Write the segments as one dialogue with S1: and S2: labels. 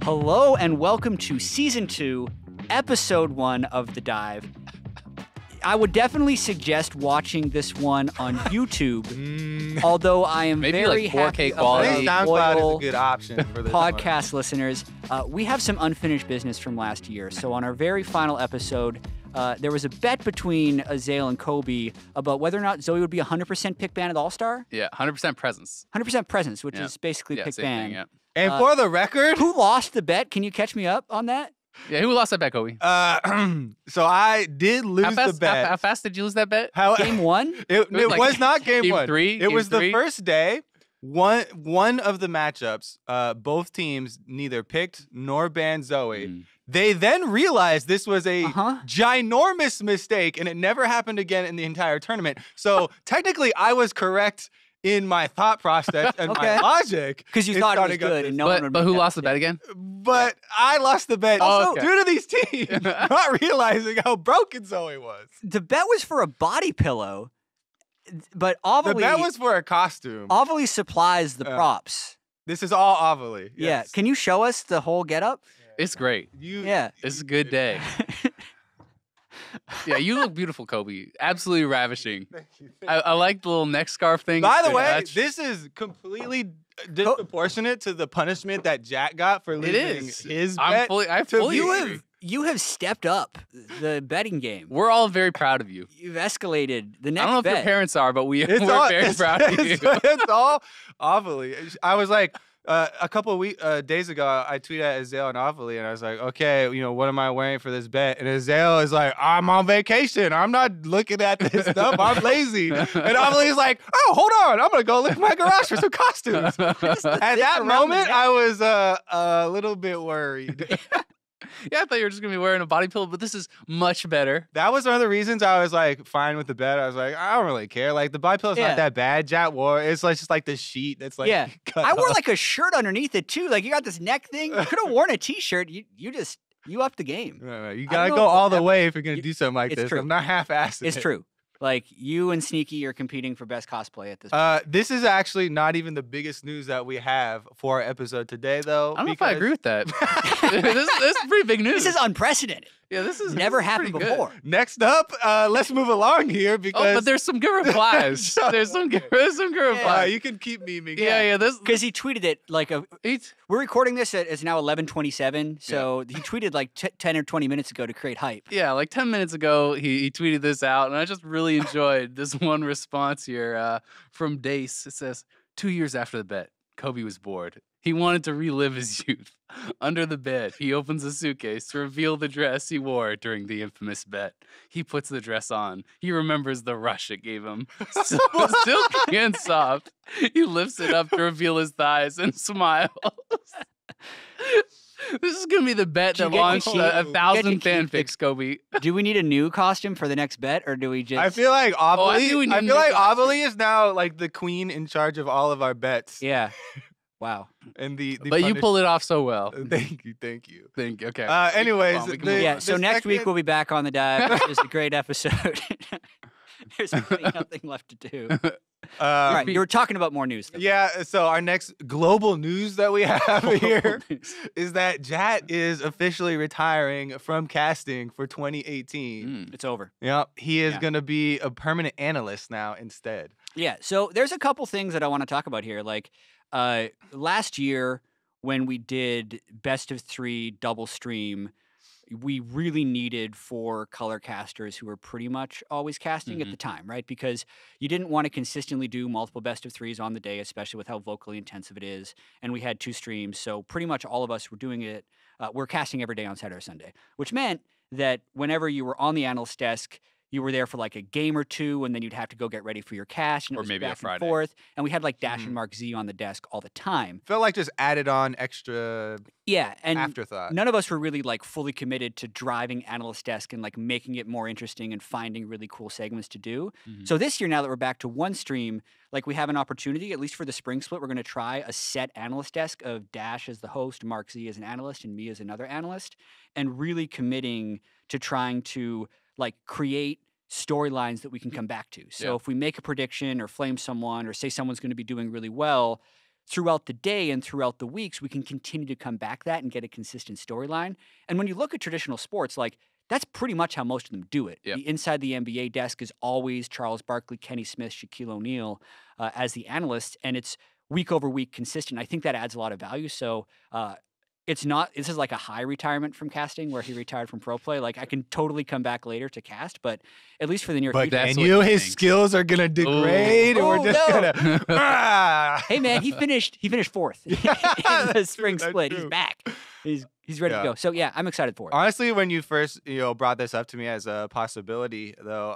S1: Hello and welcome to Season 2, Episode 1 of The Dive. I would definitely suggest watching this one on YouTube, although I am
S2: Maybe
S1: very
S2: like 4K
S1: happy
S2: quality.
S1: about
S3: SoundCloud is
S1: loyal
S3: a good option for this
S1: podcast listeners. We have some unfinished business from last year. So on our very final episode, there was a bet between Azale and Kobe about whether or not Zoe would be 100% pick ban at All-Star.
S2: Yeah, 100% presence.
S1: 100% presence, which
S2: Yeah.
S1: is basically
S2: Yeah,
S1: pick
S2: same
S1: ban.
S2: thing, yeah.
S3: And for the record,
S1: Who lost the bet? Can you catch me up on that?
S2: Yeah, who lost that bet, Kobe?
S3: so I did lose the bet.
S2: How fast did you lose that bet?
S1: Game 1?
S3: It
S2: like
S3: was not game
S2: game
S3: one.
S2: three?
S3: It
S2: Game
S3: was
S2: three?
S3: the first day. One of the matchups, both teams neither picked nor banned Zoe. They then realized this was a ginormous mistake, and it never happened again in the entire tournament. So technically, I was correct in my thought process and my logic.
S1: Because you
S3: in
S1: thought it was
S3: starting up
S1: good,
S3: this.
S1: and no one would
S2: But
S1: make
S2: who
S1: that
S2: lost the bet
S1: mistake.
S2: again?
S3: But I lost the bet
S2: Oh, okay.
S3: due to these teams not realizing how broken Zoe was.
S1: The bet was for a body pillow, but
S3: The bet was for a costume.
S1: Ovally supplies the props.
S3: This is all Ovally.
S1: Yeah.
S3: Yes.
S1: Can you show us the whole getup?
S2: It's great.
S1: Yeah.
S2: It's a good day. Yeah, you look beautiful, Kobe. Absolutely ravishing. I like the little neck scarf thing.
S3: By the
S2: Good
S3: way,
S2: match.
S3: this is completely disproportionate to the punishment that Jatt got for
S2: it
S3: losing
S2: is.
S3: his
S2: I
S3: bet.
S2: fully
S1: You
S2: agree.
S1: have stepped up the betting game.
S2: We're all very proud of you.
S1: You've escalated the next
S2: I don't know if
S1: bet.
S2: your parents are, but we're
S3: all,
S2: very proud of you.
S3: It's all Ovally. I was like, a couple of days ago, I tweeted at Azale and Ovally, and I was like, okay, what am I wearing for this bet? And Azale is like, I'm on vacation. I'm not looking at this stuff. I'm lazy. And Ovally is like, oh, hold on. I'm going to go live in my garage for some costumes. At that moment, I was a little bit worried.
S2: Yeah, I thought you were just going to be wearing a body pillow, but this is much better.
S3: That was one of the reasons I was like fine with the bet. I was like, I don't really care. Like the body pillow's not that bad. Jatt wore it's like just like the sheet that's like cut
S1: I wore
S3: off.
S1: like a shirt underneath it too. Like you got this neck thing. You could have worn a t-shirt. You upped the game.
S3: Right. You
S1: I
S3: gotta
S1: don't
S3: go
S1: know
S3: all
S1: if
S3: the
S1: that-
S3: way if you're gonna do something like
S1: it's
S3: this.
S1: true.
S3: I'm not half-assing
S1: It's
S3: it.
S1: true. Like you and Sneaky are competing for best cosplay at this point.
S3: This is actually not even the biggest news that we have for our episode today, though.
S2: I don't know if I agree with that. this is pretty big news.
S1: This is unprecedented.
S2: Yeah, this is
S1: Never
S2: this is
S1: happened
S2: pretty good.
S1: before.
S3: Next up, let's move along here because
S2: Oh, but there's some good replies. there's some good replies.
S3: you can keep memeing.
S2: Yeah. This
S1: Because he tweeted it like we're recording this it's now 11:27, so he tweeted like 10 or 20 minutes ago to create hype.
S2: Yeah, like 10 minutes ago, he tweeted this out, and I just really enjoyed this one response here from Dace. It says, 2 years after the bet, Kobe was bored. He wanted to relive his youth. Under the bed, he opens a suitcase to reveal the dress he wore during the infamous bet. He puts the dress on. He remembers the rush it gave him. Silky and soft. He lifts it up to reveal his thighs and smiles. This is going to be the bet
S1: Do you
S2: that
S1: get to
S2: launched
S1: keep-
S2: a
S1: you
S2: thousand
S1: get to keep
S2: fanfics, Kobe.
S1: Do we need a new costume for the next bet, or do we just?
S3: I feel like Ovally.
S2: think we need
S3: I
S2: a
S3: feel
S2: new
S3: like
S2: costume.
S3: Ovally is now like the queen in charge of all of our bets.
S1: Yeah. Wow.
S3: And the
S2: But you pulled it off so well.
S3: Thank you.
S2: Thank you. Okay.
S3: Anyways,
S2: Come on, we can
S3: the-
S2: move
S1: Yeah.
S2: on.
S1: So next week we'll be back on the dive. It was a great episode. There's really nothing left to do. All right, you were talking about more news. Though.
S3: Yeah, so our next global news that we have here
S1: news.
S3: is that Jatt is officially retiring from casting for 2018.
S1: It's over.
S3: Yep, he is
S1: Yeah.
S3: going to be a permanent analyst now instead.
S1: Yeah. So there's a couple things that I want to talk about here. Like last year when we did best of 3 double stream, we really needed 4 color casters who were pretty much always casting at the time, right? Because you didn't want to consistently do multiple best of 3s on the day, especially with how vocally intensive it is. And we had 2 streams, so pretty much all of us were doing it. We're casting every day on Saturday or Sunday, which meant that whenever you were on the analyst desk, you were there for like a game or two, and then you'd have to go get ready for your cast, and it
S2: Or
S1: was
S2: maybe a
S1: back and
S2: Friday.
S1: forth. And we had like Dash and Mark Z on the desk all the time.
S3: Felt like just added on extra
S1: Yeah, and
S3: afterthought.
S1: none of us were really like fully committed to driving analyst desk and like making it more interesting and finding really cool segments to do. So this year, now that we're back to 1 stream, like we have an opportunity, at least for the spring split, we're going to try a set analyst desk of Dash as the host, Mark Z as an analyst, and me as another analyst, and really committing to trying to like create storylines that we can come back to. So if we make a prediction or flame someone or say someone's going to be doing really well, throughout the day and throughout the weeks, we can continue to come back that and get a consistent storyline. And when you look at traditional sports, like that's pretty much how most of them do it.
S2: Yep.
S1: The inside the NBA desk is always Charles Barkley, Kenny Smith, Shaquille O'Neal as the analysts, and it's week over week consistent. I think that adds a lot of value. So it's not, this is like a high retirement from casting where he retired from pro play. Like I can totally come back later to cast, but at least for the near
S3: But
S1: future.
S3: and
S2: what
S3: you,
S2: he
S3: his
S2: thinks.
S3: skills are gonna degrade, and
S1: Oh,
S3: we're just
S1: no.
S3: gonna.
S1: Hey man, he finished fourth in the
S3: That's
S1: spring
S3: true, that's
S1: split. He's
S3: true.
S1: back. He's ready
S3: Yeah.
S1: to go. So yeah, I'm excited for it.
S3: Honestly, when you first brought this up to me as a possibility, though,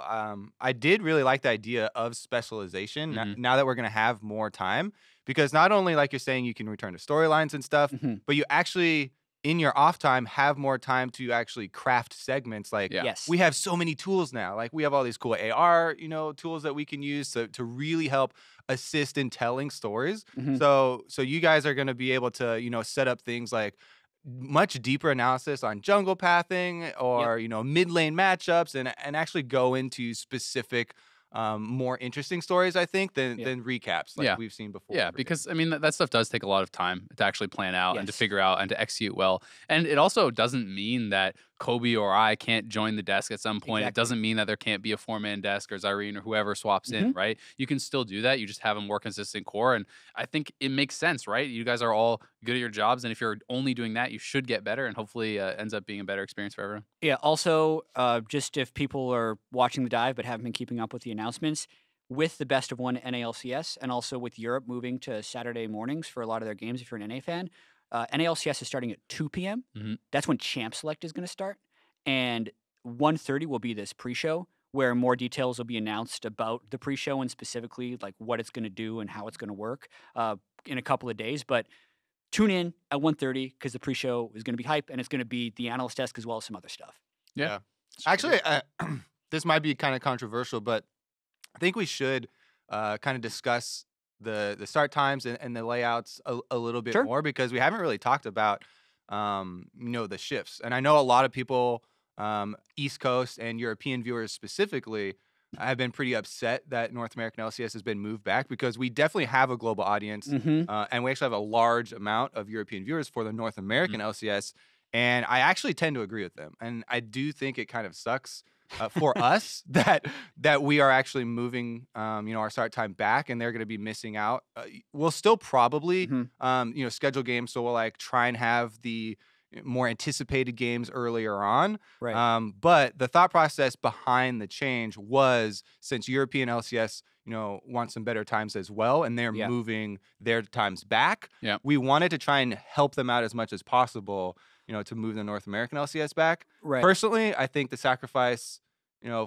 S3: I did really like the idea of specialization. Now that we're gonna have more time, because not only like you're saying you can return to storylines and stuff,
S1: Mhm.
S3: but you actually in your off time have more time to actually craft segments. Like
S2: Yeah.
S1: Yes.
S3: we have so many tools now. Like we have all these cool AR tools that we can use to really help assist in telling stories.
S1: Mhm.
S3: So you guys are gonna be able to set up things like much deeper analysis on jungle pathing or mid lane matchups and actually go into specific more interesting stories, I think, than recaps like
S2: Yeah.
S3: we've seen before.
S2: Yeah, because I mean that stuff does take a lot of time to actually plan out and to
S1: Yes.
S2: figure out and to execute well. And it also doesn't mean that Kobe or I can't join the desk at some point. It
S1: Exactly.
S2: doesn't mean that there can't be a 4-man desk or Zyrene or whoever swaps in, right? You can still do that. You just have a more consistent core. And I think it makes sense, right? You guys are all good at your jobs. And if you're only doing that, you should get better. And hopefully ends up being a better experience for everyone.
S1: Yeah. Also, just if people are watching the dive but haven't been keeping up with the announcements, with the best of one NALCS and also with Europe moving to Saturday mornings for a lot of their games, if you're an NA fan, NALCS is starting at 2 p.m.
S2: Mhm.
S1: That's when Champ Select is going to start, and 1:30 will be this pre-show where more details will be announced about the pre-show and specifically like what it's going to do and how it's going to work in a couple of days. But tune in at 1:30 because the pre-show is going to be hype and it's going to be the analyst desk as well as some other stuff.
S3: Yeah. Actually, this might be kind of controversial, but I think we should kind of discuss the start times and the layouts a little bit
S1: Sure.
S3: more, because we haven't really talked about the shifts. And I know a lot of people, East Coast and European viewers specifically, have been pretty upset that North American LCS has been moved back, because we definitely have a global audience,
S1: Mm-hmm.
S3: and we actually have a large amount of European viewers for the North American LCS. And I actually tend to agree with them. And I do think it kind of sucks for us that we are actually moving our start time back, and they're going to be missing out. We'll still probably schedule games, so we'll like try and have the more anticipated games earlier on.
S1: Right.
S3: But the thought process behind the change was, since European LCS want some better times as well, and they're
S1: Yeah.
S3: moving their times back,
S2: Yeah.
S3: we wanted to try and help them out as much as possible, to move the North American LCS back.
S1: Right.
S3: Personally, I think the sacrifice,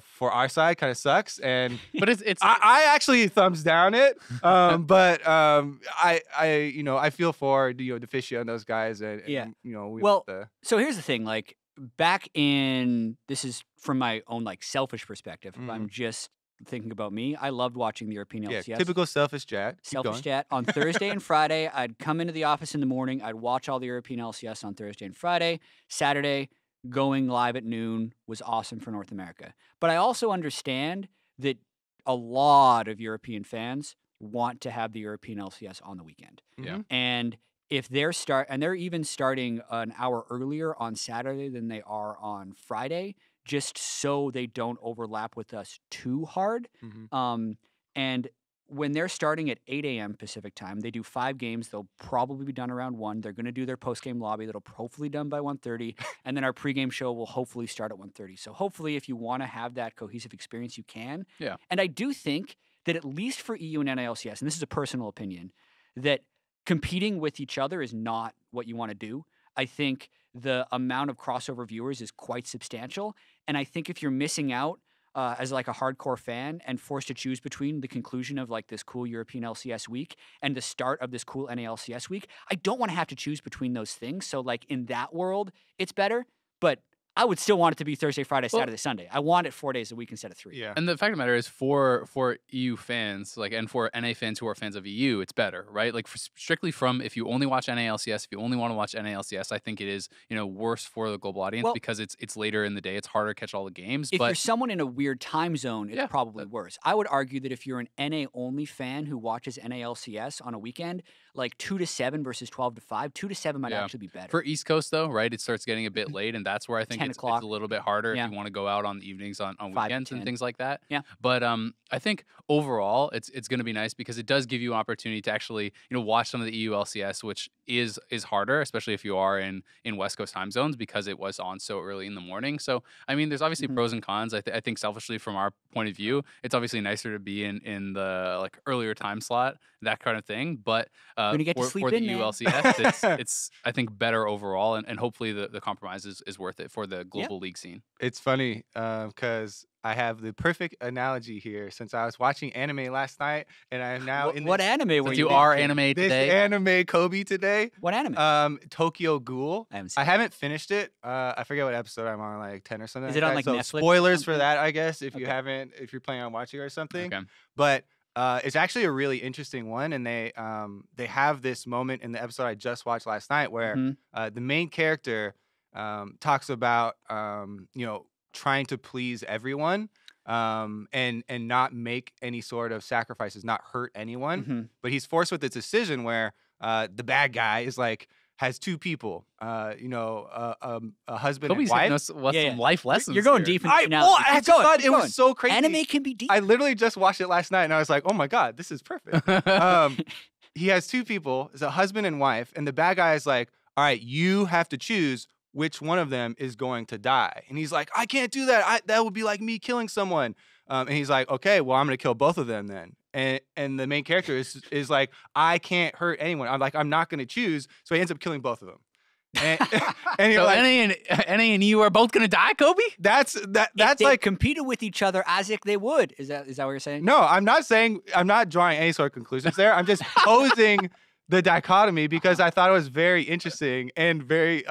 S3: for our side kind of sucks, and
S2: But it's
S3: I actually thumbs down it. But I feel for Deficio and those guys, and
S1: Yeah.
S3: we
S1: Well,
S3: want the-
S1: So here's the thing, like back in, this is from my own like selfish perspective. If I'm just thinking about me, I loved watching the European
S3: yeah,
S1: LCS.
S3: typical selfish Jatt. Keep
S1: Selfish
S3: going.
S1: Chat on Thursday and Friday. I'd come into the office in the morning. I'd watch all the European LCS on Thursday and Friday. Saturday, going live at noon was awesome for North America. But I also understand that a lot of European fans want to have the European LCS on the weekend.
S2: Yeah.
S1: And if they're they're even starting an hour earlier on Saturday than they are on Friday, just so they don't overlap with us too hard.
S3: Mhm.
S1: And when they're starting at 8 a.m. Pacific time, they do 5 games. They'll probably be done around 1. They're going to do their post-game lobby. That'll hopefully done by 1:30. And then our pregame show will hopefully start at 1:30. So hopefully if you want to have that cohesive experience, you can.
S2: Yeah.
S1: And I do think that at least for EU and NALCS, and this is a personal opinion, that competing with each other is not what you want to do. I think the amount of crossover viewers is quite substantial. And I think if you're missing out as like a hardcore fan and forced to choose between the conclusion of like this cool European LCS week and the start of this cool NALCS week, I don't want to have to choose between those things. So like in that world, it's better. But I would still want it to be Thursday, Friday,
S2: Well-
S1: Saturday, Sunday. I want it 4 days a week instead of 3.
S3: Yeah.
S2: And the fact of the matter is, for EU fans, like, and for NA fans who are fans of EU, it's better, right? Like, strictly from, if you only watch NALCS, if you only want to watch NALCS, I think it is, worse for the global audience
S1: Well-
S2: because it's later in the day. It's harder to catch all the games.
S1: If
S2: but
S1: you're someone in a weird time zone, it's
S2: Yeah,
S1: probably worse. I would argue that if you're an NA only fan who watches NALCS on a weekend, like 2 to 7 versus 12 to 5, 2 to 7 might
S2: Yeah.
S1: actually be better.
S2: for East Coast, though, right, it starts getting a bit late, and that's where I think
S1: 10
S2: it's
S1: o'clock.
S2: a little bit harder
S1: Yeah.
S2: if you want to go out on the evenings on
S1: 5 to
S2: weekends and
S1: 10.
S2: things like that.
S1: Yeah.
S2: But I think overall, it's going to be nice because it does give you an opportunity to actually watch some of the EU LCS, which is harder, especially if you are in West Coast time zones because it was on so early in the morning. So I mean, there's obviously
S1: Mhm.
S2: pros and cons. I think selfishly from our point of view, it's obviously nicer to be in the like earlier time slot, that kind of thing. But
S1: Gonna get to
S2: for
S1: sleep
S2: the
S1: in,
S2: EU
S1: man.
S2: LCS, it's I think better overall, and hopefully the compromise is worth it for the global league scene.
S3: It's funny because I have the perfect analogy here since I was watching anime last night and I am now in
S1: What
S3: this,
S1: anime were
S2: Since
S1: you
S2: you are
S1: watching?
S2: anime
S3: this
S2: today,
S3: anime Kobe today.
S1: What anime?
S3: Tokyo Ghoul.
S1: I haven't seen
S3: I haven't finished it. I forget what episode I'm on, like 10 or something.
S1: Is it on,
S3: that.
S1: like,
S3: so
S1: Netflix or
S3: spoilers for
S1: something?
S3: that, I guess, if you
S1: Okay.
S3: haven't, if you're planning on watching it or something.
S2: okay.
S3: But it's actually a really interesting one, and they have this moment in the episode I just watched last night where
S1: Mhm.
S3: the main character talks about trying to please everyone and not make any sort of sacrifices, not hurt anyone.
S1: Mhm.
S3: But he's forced with this decision where the bad guy is like has 2 people, a husband
S2: Kobe's
S3: and wife.
S2: giving us
S1: Yeah,
S2: some
S1: yeah.
S2: life lessons.
S1: You're going
S2: here.
S1: deep in
S3: I
S1: analogy.
S3: just
S1: Keep going,
S3: thought
S1: keep
S3: it
S1: going.
S3: was so crazy.
S1: Anime can be deep.
S3: I literally just watched it last night and I was like, oh my God, this is perfect. He has 2 people, it's a husband and wife, and the bad guy is like, all right, you have to choose which one of them is going to die. And he's like, I can't do that. That would be like me killing someone. And he's like, okay, well, I'm going to kill both of them then. And the main character is like, I can't hurt anyone. I'm not going to choose. So he ends up killing both of them. And, and you're
S2: So
S3: like,
S2: NA and you are both gonna die, Kobe?
S3: that's
S1: If they
S3: like
S1: competed with each other as if they would. Is that what you're saying?
S3: No, I'm not drawing any sort of conclusions there. I'm just posing the dichotomy because I thought it was very interesting and very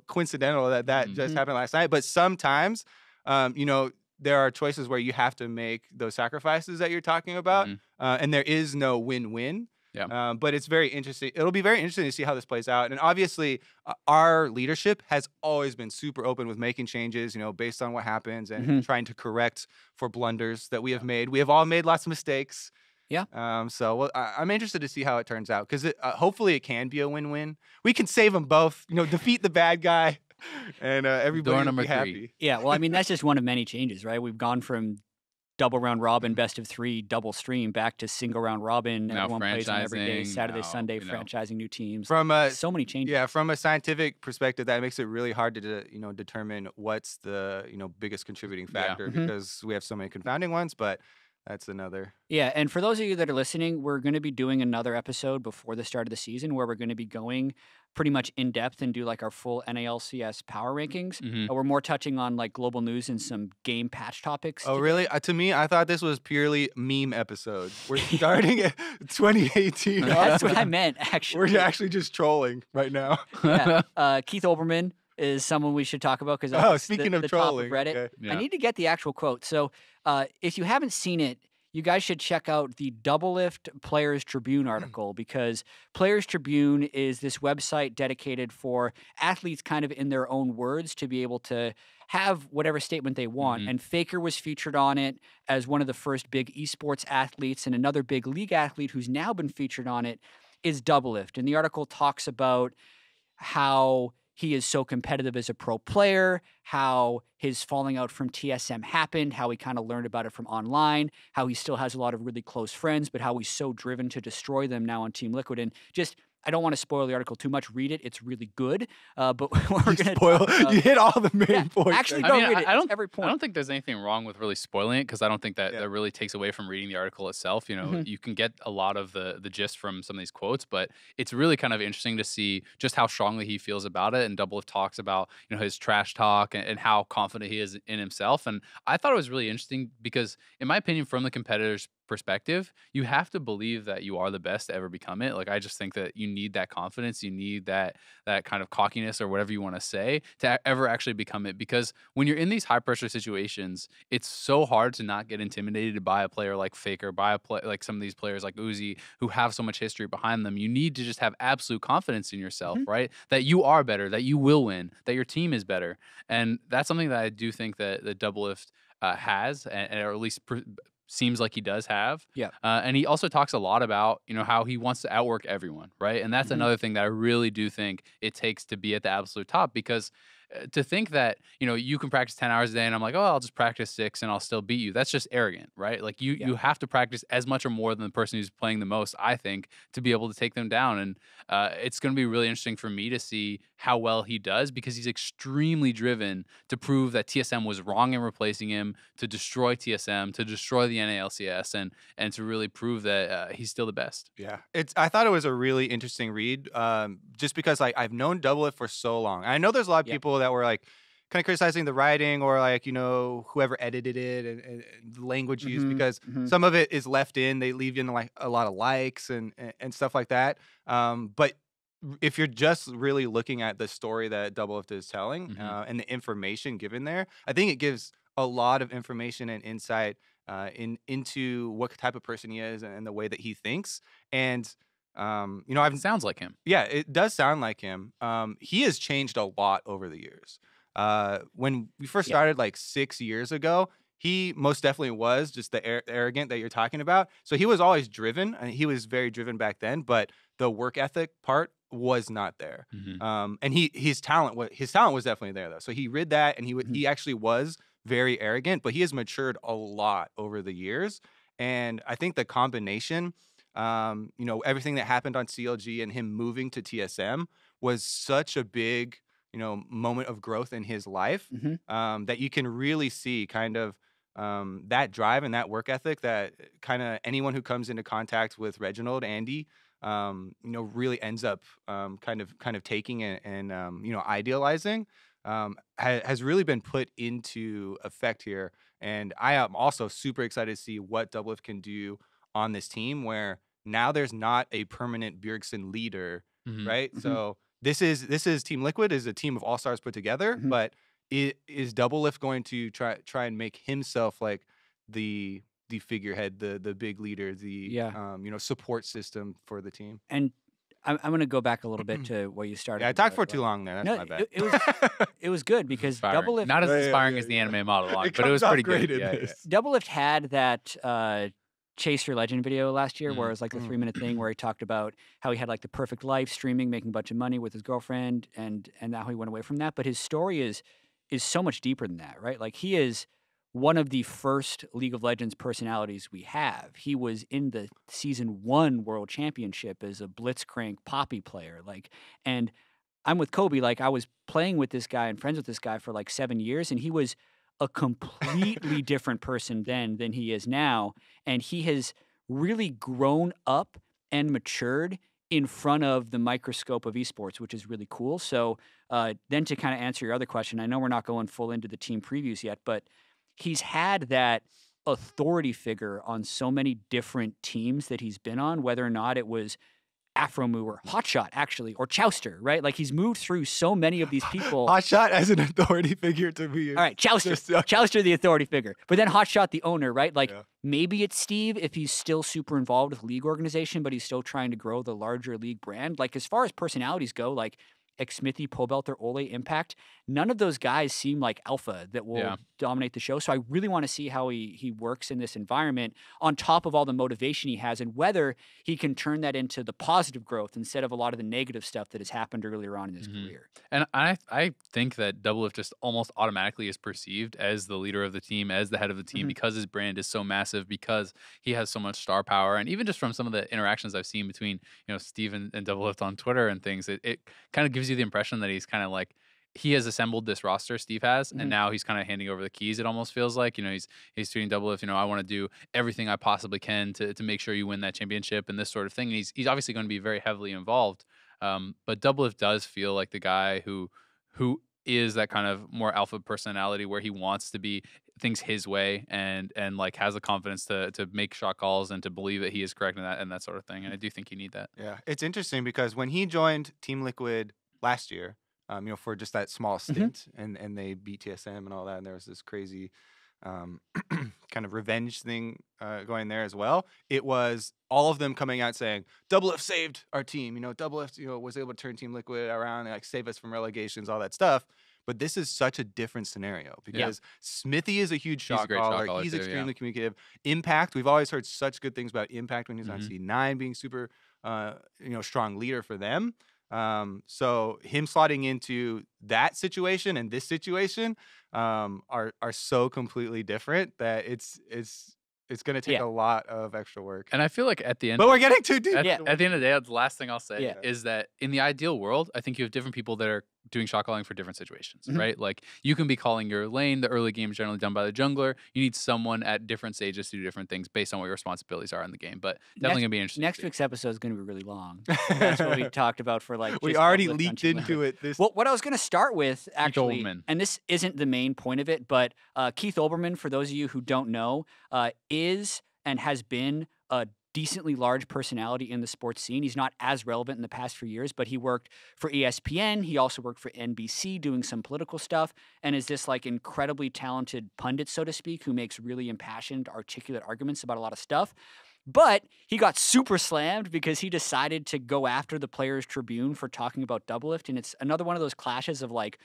S3: coincidental that just
S1: Mhm.
S3: happened last night. But sometimes there are choices where you have to make those sacrifices that you're talking about,
S2: Mhm.
S3: and there is no win-win.
S2: Yeah.
S3: But it's very interesting. It'll be very interesting to see how this plays out. And obviously, our leadership has always been super open with making changes, based on what happens and
S1: Mhm.
S3: trying to correct for blunders that we have made. We have all made lots of mistakes.
S1: Yeah.
S3: I'm interested to see how it turns out because hopefully it can be a win-win. We can save them both, defeat the bad guy, and everybody
S2: Door
S3: will
S2: number
S3: be
S2: 3.
S3: happy.
S1: Yeah, well, I mean, that's just one of many changes, right? We've gone from double round robin, best of 3, double stream, back to single round robin.
S2: Now
S1: Everyone plays them every day,
S2: franchising,
S1: Saturday,
S2: now,
S1: Sunday, franchising new teams.
S3: From a
S1: So many changes.
S3: Yeah, from a scientific perspective, that makes it really hard to determine what's the biggest contributing
S2: Yeah.
S3: factor
S1: Mhm.
S3: because we have so many confounding ones. But that's another.
S1: Yeah, and for those of you that are listening, we're going to be doing another episode before the start of the season where we're going to be going pretty much in depth and do like our full NALCS power rankings.
S2: Mhm.
S1: We're more touching on like global news and some game patch topics.
S3: Oh,
S1: today.
S3: really? To me, I thought this was purely meme episode. We're starting at 2018.
S1: That's what I meant, actually.
S3: We're actually just trolling right now.
S1: Yeah. Keith Olbermann is someone we should talk about because
S3: Oh, speaking of
S1: the
S3: trolling,
S1: top of Reddit.
S3: okay.
S2: Yeah.
S1: I need to get the actual quote. So if you haven't seen it, you guys should check out the Doublelift Players Tribune article because Players Tribune is this website dedicated for athletes kind of in their own words to be able to have whatever statement they want.
S2: Mhm.
S1: And Faker was featured on it as one of the first big esports athletes, and another big league athlete who's now been featured on it is Doublelift. And the article talks about how he is so competitive as a pro player, how his falling out from TSM happened, how he kind of learned about it from online, how he still has a lot of really close friends, but how he's so driven to destroy them now on Team Liquid. And just, I don't want to spoil the article too much. Read it. It's really good. But we're going to
S3: Spoil. You hit all the main
S1: Yeah,
S3: points.
S1: actually,
S3: there.
S1: go
S2: I mean,
S1: read it.
S2: I
S1: It's
S2: don't-
S1: every
S2: I
S1: point.
S2: don't think there's anything wrong with really spoiling it because I don't think that
S3: Yeah.
S2: that really takes away from reading the article itself.
S1: Mhm.
S2: You can get a lot of the gist from some of these quotes, but it's really kind of interesting to see just how strongly he feels about it. And Doublelift talks about his trash talk and how confident he is in himself. And I thought it was really interesting because, in my opinion, from the competitor's perspective, you have to believe that you are the best to ever become it. Like, I just think that you need that confidence, you need that kind of cockiness or whatever you want to say to ever actually become it. Because when you're in these high pressure situations, it's so hard to not get intimidated by a player like Faker, by a play like some of these players like Uzi who have so much history behind them. You need to just have absolute confidence in yourself, right? That you are better, that you will win, that your team is better, and that's something that I do think that the Doublelift has, or at least seems like he does have.
S1: Yeah.
S2: And he also talks a lot about, how he wants to outwork everyone, right? And that's another thing that I really do think it takes to be at the absolute top, because to think that, you can practice 10 hours a day and I'm like, oh, I'll just practice 6 and I'll still beat you. That's just arrogant, right? Like you have to practice as much or more than the person who's playing the most, I think, to be able to take them down. And it's going to be really interesting for me to see how well he does, because he's extremely driven to prove that TSM was wrong in replacing him, to destroy TSM, to destroy the NALCS, and to really prove that he's still the best.
S3: Yeah, I thought it was a really interesting read, just because like I've known Doublelift for so long. I know there's a lot of people that were like kind of criticizing the writing, or like whoever edited it, and the language used, because some of it is left in. They leave in like a lot of likes and stuff like that. But if you're just really looking at the story that Doublelift is telling, and the information given there, I think it gives a lot of information and insight into what type of person he is and the way that he thinks. And
S2: It sounds like him.
S3: Yeah, it does sound like him. He has changed a lot over the years. When we first started like 6 years ago, he most definitely was just the arrogant that you're talking about. So he was always driven, and he was very driven back then, but the work ethic part was not there. And his talent was definitely there though. So he read that, and he actually was very arrogant, but he has matured a lot over the years. And I think the combination, everything that happened on CLG and him moving to TSM was such a big, moment of growth in his life, that you can really see kind of that drive and that work ethic that kind of anyone who comes into contact with Reginald, Andy, really ends up kind of taking it and idealizing. Has really been put into effect here. And I am also super excited to see what Doublelift can do on this team, where now there's not a permanent Bjergsen leader, right? So this is Team Liquid is a team of all-stars put together, but is Doublelift going to try and make himself like the figurehead, the big leader, the support system for the team?
S1: And I'm going to go back a little bit to what you started.
S3: Yeah, I talked for too long there. That's my bad.
S1: It was good because Doublelift,
S2: not as inspiring as the anime model, but it was pretty good.
S1: Doublelift had that Chase Your Legend video last year, where it was like the 3-minute thing where he talked about how he had like the perfect life, streaming, making a bunch of money with his girlfriend, and now he went away from that. But his story is so much deeper than that, right? Like, he is one of the first League of Legends personalities we have. He was in the Season 1 World Championship as a Blitzcrank Poppy player. And I'm with Kobe. Like, I was playing with this guy and friends with this guy for like 7 years, and he was a completely different person then than he is now. And he has really grown up and matured in front of the microscope of esports, which is really cool. So then to kind of answer your other question, I know we're not going full into the team previews yet, but he's had that authority figure on so many different teams that he's been on, whether or not it was Afromoo or Hotshot, actually, or Chowster, right? Like, he's moved through so many of these people.
S3: Hotshot as an authority figure to me.
S1: All right, Chowster. Chowster, the authority figure. But then Hotshot, the owner, right? Like, maybe it's Steve if he's still super involved with league organization, but he's still trying to grow the larger league brand. Like, as far as personalities go, like, Xmithy, Pobelter, Ole, Impact, none of those guys seem like alpha that will dominate the show. So I really want to see how he works in this environment on top of all the motivation he has, and whether he can turn that into the positive growth instead of a lot of the negative stuff that has happened earlier on in his career.
S2: And I think that Doublelift just almost automatically is perceived as the leader of the team, as the head of the team, because his brand is so massive, because he has so much star power. And even just from some of the interactions I've seen between Steve and Doublelift on Twitter and things, it kind of gives you the impression that he's kind of like, he has assembled this roster, Steve has, and now he's kind of handing over the keys. It almost feels like, he's tweeting Doublelift, I want to do everything I possibly can to make sure you win that championship and this sort of thing. And he's obviously going to be very heavily involved. But Doublelift does feel like the guy who is that kind of more alpha personality, where he wants to be things his way and like has the confidence to make shot calls and to believe that he is correct in that sort of thing. And I do think you need that.
S3: Yeah, it's interesting because when he joined Team Liquid last year, for just that small stint, and they beat TSM and all that, and there was this crazy kind of revenge thing going there as well. It was all of them coming out saying, Doublelift saved our team. Doublelift, was able to turn Team Liquid around and like save us from relegations, all that stuff. But this is such a different scenario because Smithy is a huge
S2: He's a
S3: shot
S2: great shot
S3: caller.
S2: caller
S3: He's
S2: too,
S3: extremely communicative. Impact, we've always heard such good things about Impact when he was on C9, being super, strong leader for them. So him slotting into that situation and this situation are so completely different that it's going to take a lot of extra work.
S2: And I feel like at the end,
S3: but we're getting too deep.
S2: at the end of the day, the last thing I'll say
S1: Yeah.
S2: is that in the ideal world, I think you have different people that are doing shot calling for different situations, right? Like you can be calling your lane. The early game is generally done by the jungler. You need someone at different stages to do different things based on what your responsibilities are in the game. But definitely gonna be interesting.
S1: Next week's episode is going to be really long. That's what we talked about for like.
S3: We
S1: just
S3: already
S1: Doublelift
S3: leaked
S1: on
S3: into it. This
S1: Well, what I was going to start with actually,
S2: Olbermann.
S1: and this isn't the main point of it, but Keith Olbermann, for those of you who don't know, is and has been a decently large personality in the sports scene. He's not as relevant in the past few years, but he worked for ESPN. He also worked for NBC doing some political stuff and is this like incredibly talented pundit, so to speak, who makes really impassioned, articulate arguments about a lot of stuff. But he got super slammed because he decided to go after the Players Tribune for talking about Doublelift. And it's another one of those clashes of like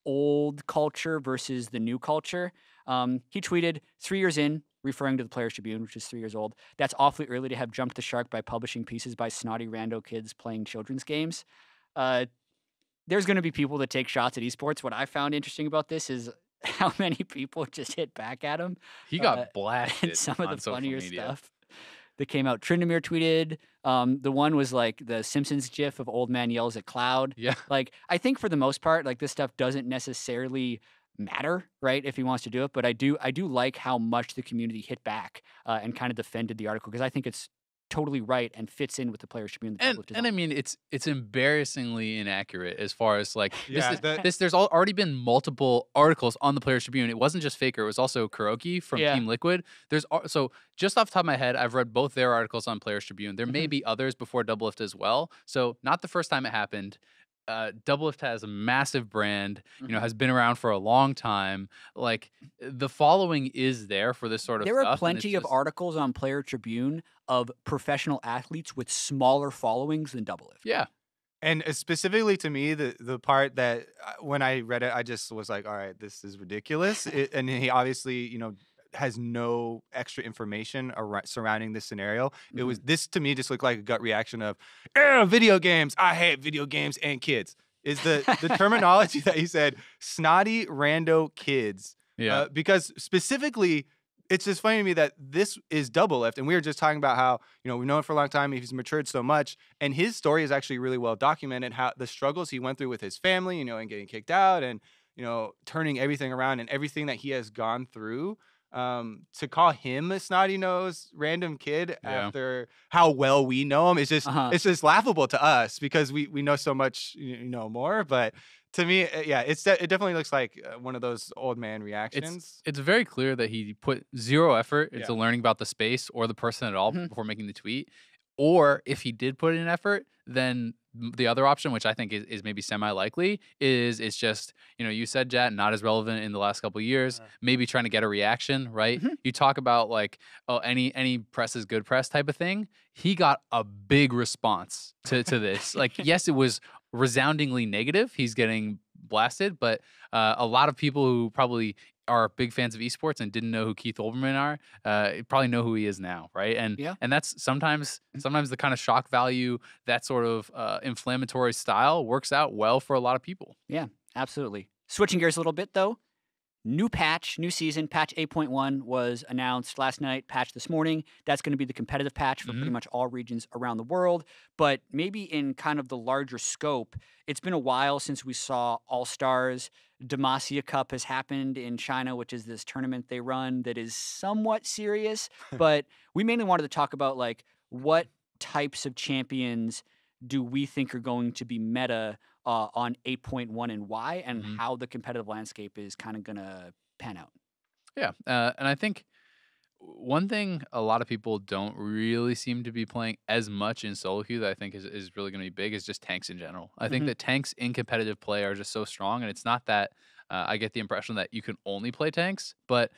S1: old culture versus the new culture. He tweeted, 3 years in, referring to the Players Tribune, which is 3 years old, that's awfully early to have jumped the shark by publishing pieces by snotty rando kids playing children's games. There's going to be people that take shots at esports. What I found interesting about this is how many people just hit back at him.
S2: He got blasted
S1: And some of
S2: on
S1: the
S2: social
S1: funnier
S2: media.
S1: stuff that came out. Trindamere tweeted, the one was like the Simpsons gif of old man yells at cloud.
S2: Yeah.
S1: Like, I think for the most part, like this stuff doesn't necessarily matter, right, if he wants to do it. But I do like how much the community hit back and kind of defended the article because I think it's totally right and fits in with the Players Tribune.
S2: And I mean, it's embarrassingly inaccurate as far as like
S3: Yeah,
S2: there's already been multiple articles on the Players Tribune. It wasn't just Faker; it was also Kuroki from Team Liquid. So just off the top of my head, I've read both their articles on Players Tribune. There may be others before Doublelift as well. So not the first time it happened. Doublelift has a massive brand, has been around for a long time. Like the following is there for this sort of
S1: There
S2: stuff.
S1: are plenty of articles on Player Tribune of professional athletes with smaller followings than Doublelift.
S2: Yeah.
S3: And specifically to me, the part that when I read it, I just was like, all right, this is ridiculous. And he obviously, has no extra information surrounding this scenario. It was this to me just looked like a gut reaction of video games. I hate video games and kids. Is the terminology that he said, snotty rando kids.
S2: Yeah.
S3: Because specifically, it's just funny to me that this is Doublelift, and we were just talking about how we've known him for a long time. He's matured so much, and his story is actually really well documented. How the struggles he went through with his family, and getting kicked out, and turning everything around, and everything that he has gone through. To call him a snotty nose random kid after how well we know him is just it's just laughable to us because we know so much more. But to me, it definitely looks like one of those old man reactions.
S2: It's very clear that he put zero effort into learning about the space or the person at all before making the tweet. Or if he did put in effort, then the other option, which I think is maybe semi-likely, is it's just, you said, Jatt, not as relevant in the last couple of years, maybe trying to get a reaction, right? You talk about like, oh, any press is good press type of thing. He got a big response to this. Like, yes, it was resoundingly negative. He's getting blasted, but a lot of people who probably are big fans of esports and didn't know who Keith Olbermann are, probably know who he is now, right? And that's sometimes the kind of shock value, that sort of inflammatory style works out well for a lot of people.
S1: Yeah, absolutely. Switching gears a little bit though, new patch, new season, patch 8.1 was announced last night, patch this morning. That's going to be the competitive patch for pretty much all regions around the world. But maybe in kind of the larger scope, it's been a while since we saw All-Stars. Demacia Cup has happened in China, which is this tournament they run that is somewhat serious. But we mainly wanted to talk about like what types of champions do we think are going to be meta on 8.1 and why, and how the competitive landscape is kind of going to pan out.
S2: Yeah, and I think one thing a lot of people don't really seem to be playing as much in solo queue that I think is really going to be big is just tanks in general. I think
S1: Mhm.
S2: that tanks in competitive play are just so strong, and it's not that I get the impression that you can only play tanks, but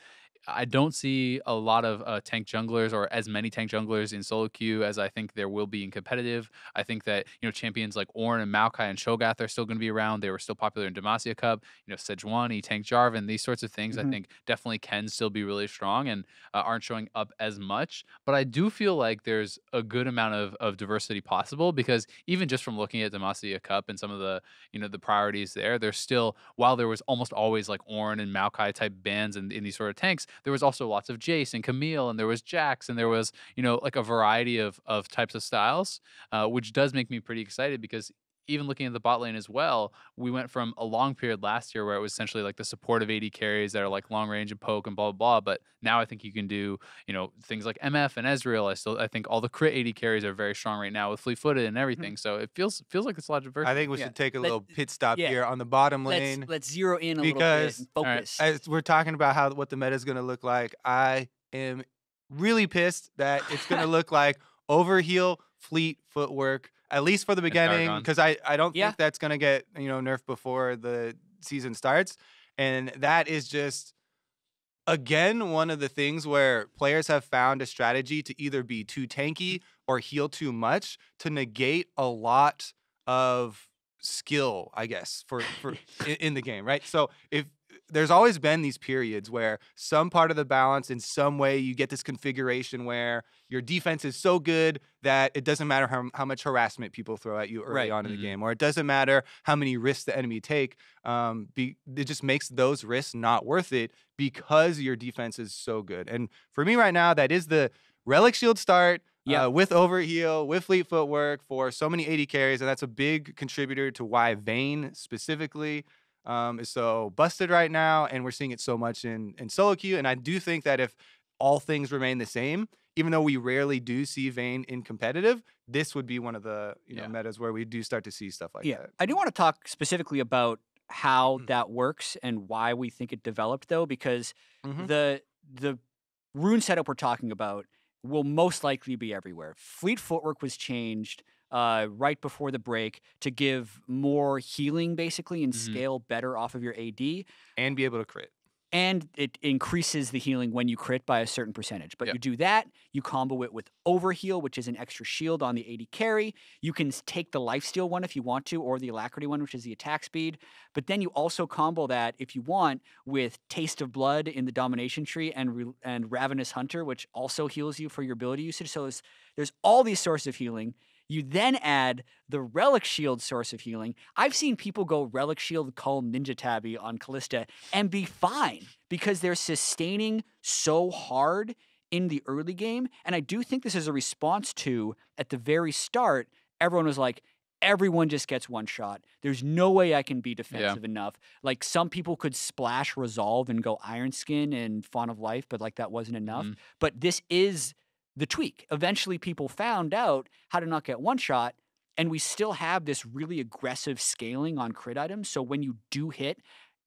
S2: I don't see a lot of tank junglers or as many tank junglers in solo queue as I think there will be in competitive. I think that champions like Ornn and Maokai and Shogath are still going to be around. They were still popular in Demacia Cup. Sejuani, Tank Jarvan, these sorts of things I
S1: Mhm.
S2: think definitely can still be really strong and aren't showing up as much. But I do feel like there's a good amount of diversity possible because even just from looking at Demacia Cup and some of the the priorities there, there's still while there was almost always like Ornn and Maokai type bans in these sort of tanks, there was also lots of Jace and Camille and there was Jax and there was like a variety of types of styles, which does make me pretty excited because even looking at the bot lane as well, we went from a long period last year where it was essentially like the supportive AD carries that are like long range and poke and blah blah blah. But now I think you can do things like MF and Ezreal. I think all the crit AD carries are very strong right now with fleet footed and
S1: Mhm.
S2: everything. So it feels like there's a lot of
S3: I
S2: diversity.
S3: think we
S1: Yeah.
S3: should take a
S1: Let
S3: little pit stop
S1: yeah.
S3: here on the bottom
S1: Let's
S3: lane
S1: let's zero in a little bit
S3: because
S1: and
S2: right.
S1: focus.
S3: as we're talking about what the meta is going to look like, I am really pissed that it's going to look like overheal, fleet, footwork, at least for the
S2: And
S3: beginning,
S2: Paragon.
S3: because I don't
S1: Yeah.
S3: think that's going to get nerfed before the season starts, and that is just again one of the things where players have found a strategy to either be too tanky or heal too much to negate a lot of skill, I guess, for in the game, right? So if there's always been these periods where some part of the balance in some way you get this configuration where your defense is so good that it doesn't matter how much harassment people throw at you early
S1: Right.
S3: on in the
S2: Mhm.
S3: game, or it doesn't matter how many risks the enemy take. It just makes those risks not worth it because your defense is so good. And for me right now, that is the Relic Shield start
S1: Yep.
S3: with Overheal, with Fleet Footwork for so many 80 carries. And that's a big contributor to why Vayne specifically is so busted right now. And we're seeing it so much in solo queue. And I do think that if all things remain the same, even though we rarely do see Vayne in competitive, this would be one of the
S2: Yeah.
S3: metas where we do start to see stuff like
S1: Yeah.
S3: that.
S1: I do want to talk specifically about how that works and why we think it developed though, because
S3: Mhm.
S1: the rune setup we're talking about will most likely be everywhere. Fleet footwork was changed right before the break to give more healing basically and
S2: Mhm.
S1: scale better off of your AD.
S3: And be able to crit.
S1: And it increases the healing when you crit by a certain percentage. But
S2: Yep.
S1: you do that, you combo it with Overheal, which is an extra shield on the AD carry. You can take the lifesteal one if you want to, or the Alacrity one, which is the attack speed. But then you also combo that, if you want, with Taste of Blood in the Domination tree and Ravenous Hunter, which also heals you for your ability usage. So there's all these sources of healing. You then add the Relic Shield source of healing. I've seen people go Relic Shield, Cull, Ninja Tabby on Callista and be fine because they're sustaining so hard in the early game. And I do think this is a response to, at the very start, everyone was like, everyone just gets one shot. There's no way I can be defensive enough. Like some people could splash Resolve and go Iron Skin and Fawn of Life, but like that wasn't enough.
S2: Mhm.
S1: But this is the tweak. Eventually people found out how to not get one shot, and we still have this really aggressive scaling on crit items. So when you do hit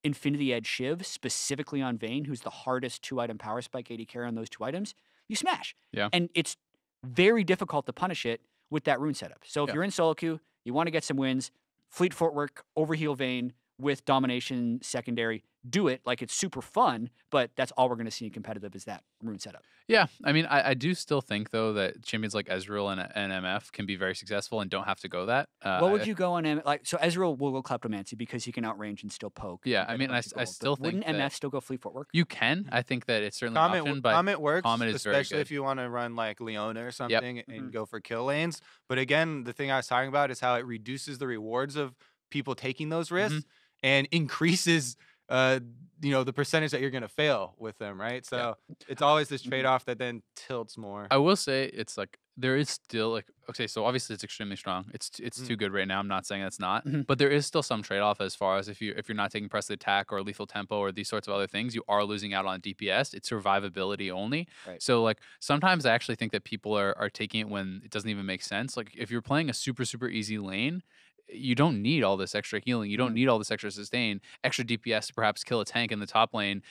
S1: Infinity Edge Shiv, specifically on Vayne, who's the hardest 2-item power spike AD carry on those 2 items, you smash.
S2: Yeah.
S1: And it's very difficult to punish it with that rune setup. So if
S2: Yeah.
S1: you're in solo queue, you want to get some wins, Fleet Footwork, Overheal Vayne with Domination secondary, do it. Like it's super fun, but that's all we're going to see in competitive is that rune setup.
S2: Yeah, I mean, I do still think though that champions like Ezreal and MF can be very successful and don't have to go that.
S1: What would you go on like? So Ezreal will go Kleptomancy because he can outrange and still poke.
S2: Yeah,
S1: and
S2: I
S1: get a
S2: mean,
S1: bunch of
S2: I
S1: gold.
S2: still
S1: But wouldn't
S2: think
S1: MF
S2: that
S1: still go Fleet Footwork?
S2: you can. I think that it's certainly an option, but
S3: Comet works,
S2: Comet is very
S3: especially
S2: good.
S3: if you want to run like Leona or something and
S1: Mhm.
S3: go for kill lanes. But again, the thing I was talking about is how it reduces the rewards of people taking those risks and increases the percentage that you're going to fail with them, right? So it's always this trade-off that then tilts more.
S2: I will say it's like there is still like okay, so obviously it's extremely strong. It's too good right now. I'm not saying it's not,
S1: Mhm.
S2: but there is still some trade off as far as if you're not taking press attack or lethal tempo or these sorts of other things, you are losing out on DPS. It's survivability only.
S1: Right.
S2: So like sometimes I actually think that people are taking it when it doesn't even make sense. Like if you're playing a super easy lane, you don't need all this extra healing. You don't
S1: Mm.
S2: need all this extra sustain. Extra DPS to perhaps kill a tank in the top lane,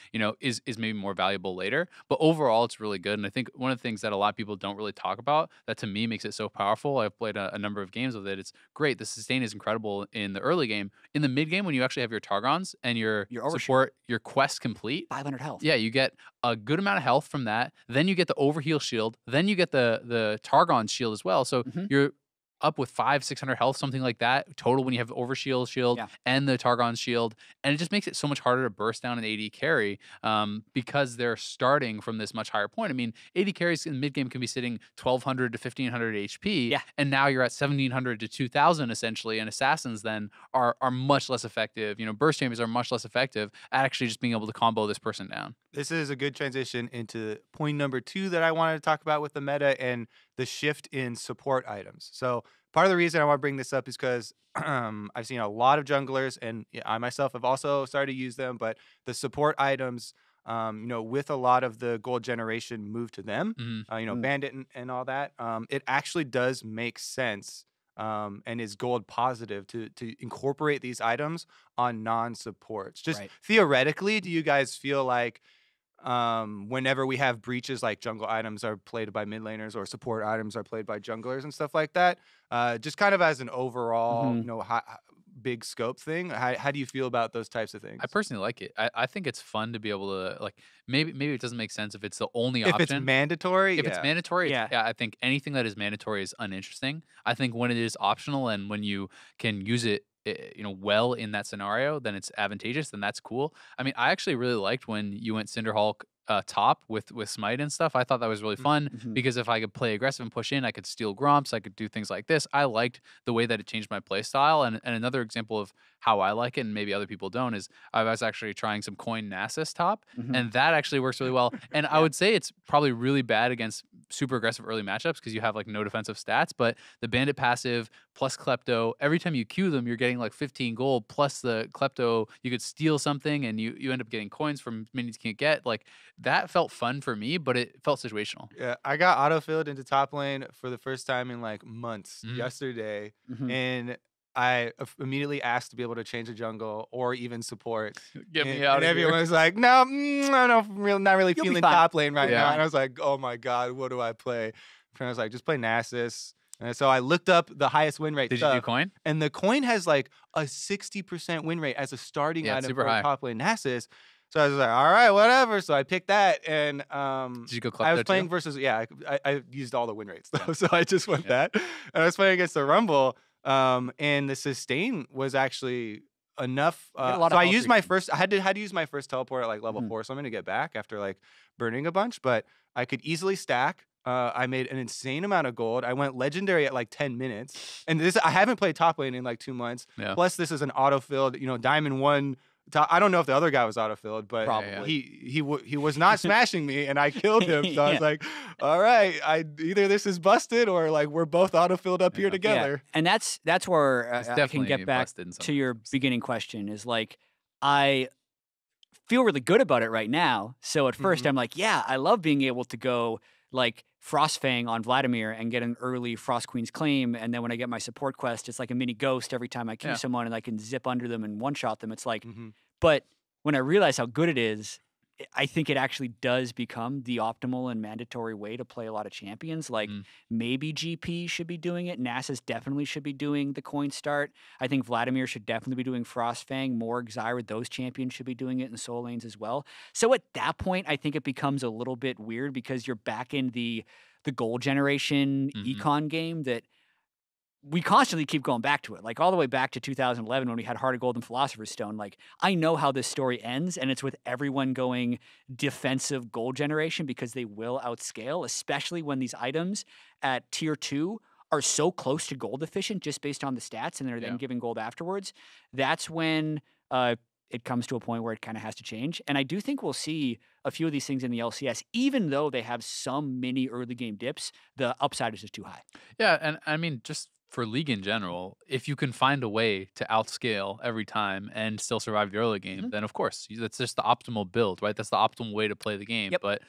S2: is maybe more valuable later. But overall, it's really good. And I think one of the things that a lot of people don't really talk about that to me makes it so powerful. I've played a number of games with it. It's great. The sustain is incredible in the early game. In the mid game, when you actually have your Targons and your
S1: Your overshield.
S2: support, your quest complete,
S1: 500 health.
S2: yeah, you get a good amount of health from that. Then you get the overheal shield. Then you get the Targon shield as well. So
S1: Mhm.
S2: you're up with 500-600 health, something like that total when you have the overshield shield
S1: Yeah.
S2: and the Targon shield. And it just makes it so much harder to burst down an AD carry because they're starting from this much higher point. I mean, AD carries in mid game can be sitting 1200 to 1500 HP.
S1: Yeah.
S2: And now you're at 1700 to 2000 essentially. And assassins then are much less effective. Burst champions are much less effective at actually just being able to combo this person down.
S3: This is a good transition into point number 2 that I wanted to talk about with the meta and the shift in support items. So part of the reason I want to bring this up is because I've seen a lot of junglers, and I myself have also started to use them, but the support items, with a lot of the gold generation moved to them,
S2: Mhm.
S3: Bandit and all that, it actually does make sense and is gold positive to incorporate these items on non-supports. Just
S1: Right.
S3: theoretically, do you guys feel like whenever we have breaches, like jungle items are played by mid laners or support items are played by junglers and stuff like that, just kind of as an overall,
S1: Mhm.
S3: big scope thing, how do you feel about those types of things?
S2: I personally like it. I think it's fun to be able to maybe it doesn't make sense if it's the only
S3: If it's
S2: option.
S3: mandatory,
S2: If it's mandatory,
S1: Yeah.
S2: I think anything that is mandatory is uninteresting. I think when it is optional and when you can use it, well in that scenario, then it's advantageous. Then that's cool. I mean, I actually really liked when you went Cinderhulk top with Smite and stuff. I thought that was really fun
S1: Mhm.
S2: because if I could play aggressive and push in, I could steal Grumps. I could do things like this. I liked the way that it changed my play style. And another example of how I like it, and maybe other people don't, is I was actually trying some coin Nasus top,
S1: Mhm.
S2: and that actually works really well. And I would say it's probably really bad against super aggressive early matchups because you have no defensive stats. But the Bandit passive plus Klepto, every time you Q them, you're getting 15 gold plus the Klepto. You could steal something, and you end up getting coins from minions you can't get. That felt fun for me, but it felt situational.
S3: Yeah, I got autofilled into top lane for the first time in months
S2: Mhm.
S3: yesterday,
S1: Mhm.
S3: and I immediately asked to be able to change a jungle or even support.
S2: Get
S3: and,
S2: me out
S3: and
S2: of
S3: everyone
S2: here.
S3: was like, "No, not really
S1: You'll be
S3: feeling
S1: fine.
S3: top lane right
S2: Yeah.
S3: now." And I was like, "Oh my god, what do I play?" And I was like, "Just play Nasus." And so I looked up the highest win rate
S2: Did you do
S3: stuff,
S2: coin?
S3: and the coin has a 60% win rate as a starting
S2: Yeah, it's
S3: item
S2: super
S3: for
S2: high.
S3: top lane Nasus. So I was like, "All right, whatever." So I picked that, and
S2: Did you go
S3: I was
S2: Klepto
S3: playing
S2: too?
S3: versus I used all the win rates though, so I just went
S2: Yeah.
S3: that. And I was playing against the Rumble, and the sustain was actually enough.
S1: You get a lot
S3: So
S1: of
S3: I
S1: health
S3: used my
S1: regain.
S3: first. I had to use my first teleport at level
S1: Mhm.
S3: 4, so I'm gonna get back after burning a bunch. But I could easily stack. I made an insane amount of gold. I went legendary at 10 minutes, and this I haven't played top lane in 2 months.
S2: Yeah.
S3: Plus, this is an autofilled, Diamond 1. I don't know if the other guy was autofilled, but
S1: Probably.
S3: he was not smashing me, and I killed him. So I was
S1: Yeah.
S3: like, all right, either this is busted or we're both autofilled up here
S2: Yeah.
S3: together.
S1: And that's where
S2: It's
S1: I can
S2: definitely
S1: get back
S2: busted in some
S1: to your
S2: matchups.
S1: beginning question is I feel really good about it right now. So at first
S3: Mhm.
S1: I'm like, yeah, I love being able to go Frostfang on Vladimir and get an early Frost Queen's claim. And then when I get my support quest, it's like a mini ghost every time I Q
S2: Yeah.
S1: someone and I can zip under them and one shot them. It's
S3: Mhm.
S1: but when I realize how good it is, I think it actually does become the optimal and mandatory way to play a lot of champions.
S2: Mhm.
S1: Maybe GP should be doing it. Nasus definitely should be doing the coin start. I think Vladimir should definitely be doing Frostfang. Morg, Zyra, those champions should be doing it in soul lanes as well. So at that point, I think it becomes a little bit weird because you're back in the gold generation
S2: Mhm.
S1: econ game that we constantly keep going back to it, all the way back to 2011 when we had Heart of Gold and Philosopher's Stone. I know how this story ends, and it's with everyone going defensive gold generation because they will outscale, especially when these items at tier 2 are so close to gold efficient just based on the stats, and they're then
S2: Yeah.
S1: giving gold afterwards. That's when it comes to a point where it kind of has to change. And I do think we'll see a few of these things in the LCS, even though they have some mini early game dips, the upside is just too high.
S2: Yeah, and I mean, just for League in general, if you can find a way to outscale every time and still survive the early game,
S1: Mhm.
S2: then of course that's just the optimal build, right? That's the optimal way to play the game.
S1: Yep.
S2: But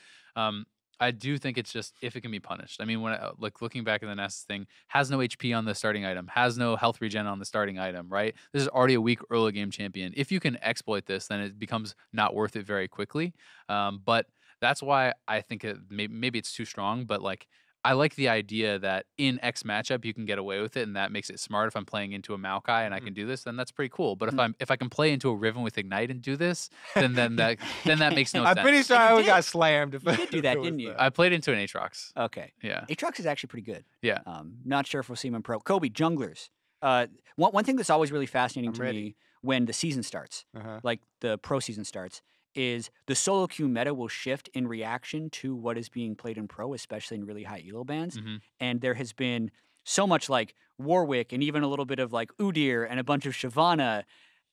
S2: I do think it's just if it can be punished. I mean, when like looking back at the Nessus thing, has no HP on the starting item, has no health regen on the starting item, right? This is already a weak early game champion. If you can exploit this, then it becomes not worth it very quickly. But that's why I think maybe it's too strong. But like I like the idea that in X matchup you can get away with it, and that makes it smart. If I'm playing into a Maokai and I can do this, then that's pretty cool. But if I can play into a Riven with Ignite and do this, then that makes no
S3: I'm
S2: sense.
S3: pretty sure
S1: And you
S3: I
S1: did.
S3: got slammed. If
S1: You did do
S3: if
S1: that,
S3: it was
S1: didn't you?
S2: I played into an Aatrox.
S1: Okay.
S2: Yeah.
S1: Aatrox is actually pretty good.
S2: Yeah.
S1: Not sure if we'll see him in pro. Kobe, junglers. One thing that's always really fascinating
S3: I'm
S1: to
S3: ready.
S1: me when the season starts,
S3: Uh-huh.
S1: like the pro season starts, is the solo queue meta will shift in reaction to what is being played in pro, especially in really high elo bands. And there has been so much like Warwick and even a little bit of like Udyr and a bunch of Shyvana.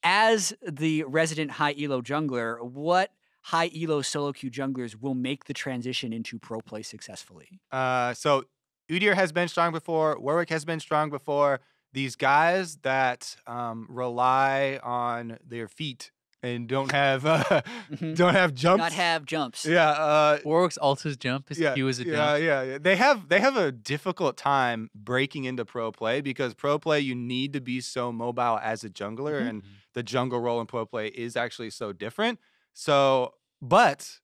S1: As the resident high elo jungler, what high elo solo queue junglers will make the transition into pro play successfully?
S3: So Udyr has been strong before. Warwick has been strong before. These guys that rely on their feet and don't have don't have jumps.
S1: Not have jumps.
S3: Yeah.
S2: Warwick's ulta's jump, his Q is a jump.
S3: Yeah. They have a difficult time breaking into pro play because pro play you need to be so mobile as a jungler, and the jungle role in pro play is actually so different. So, but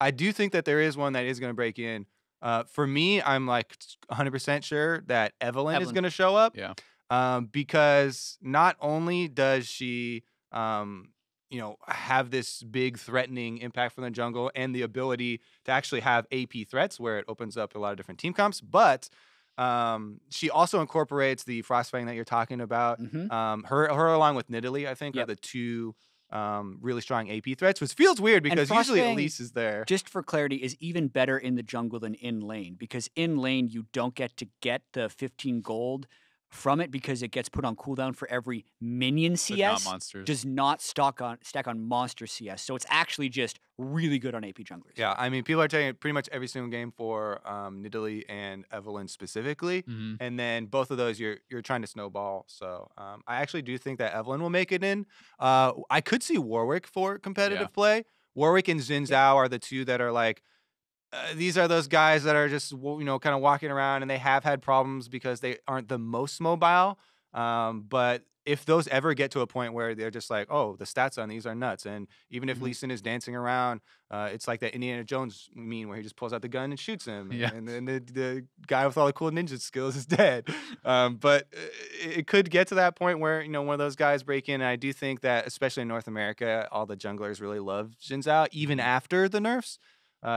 S3: I do think that there is one that is going to break in. For me, I'm like 100% sure that Evelyn is going to show up.
S2: Yeah.
S3: Because not only does she have this big threatening impact from the jungle and the ability to actually have AP threats where it opens up a lot of different team comps, but she also incorporates the frostfang that you're talking about. Her along with Nidalee, I think, are the two really strong AP threats, which feels weird because usually Elise is there.
S1: Just for clarity, is even better in the jungle than in lane, because in lane you don't get to get the 15 gold from it because it gets put on cooldown for every minion CS.
S2: But not monsters.
S1: Does not stack on monster CS. So it's actually just really good on AP junglers.
S3: Yeah, I mean, people are taking pretty much every single game for Nidalee and Evelyn specifically, and then both of those you're trying to snowball. So I actually do think that Evelyn will make it in. I could see Warwick for competitive play. Warwick and Xin Zhao are the two that are like, these are those guys that are just, kind of walking around, and they have had problems because they aren't the most mobile. But if those ever get to a point where they're just like, oh, the stats on these are nuts, and even if Lee Sin is dancing around, it's like that Indiana Jones meme where he just pulls out the gun and shoots him, and then the guy with all the cool ninja skills is dead. But it could get to that point where one of those guys break in, and I do think that, especially in North America, all the junglers really love Xin Zhao, even after the nerfs.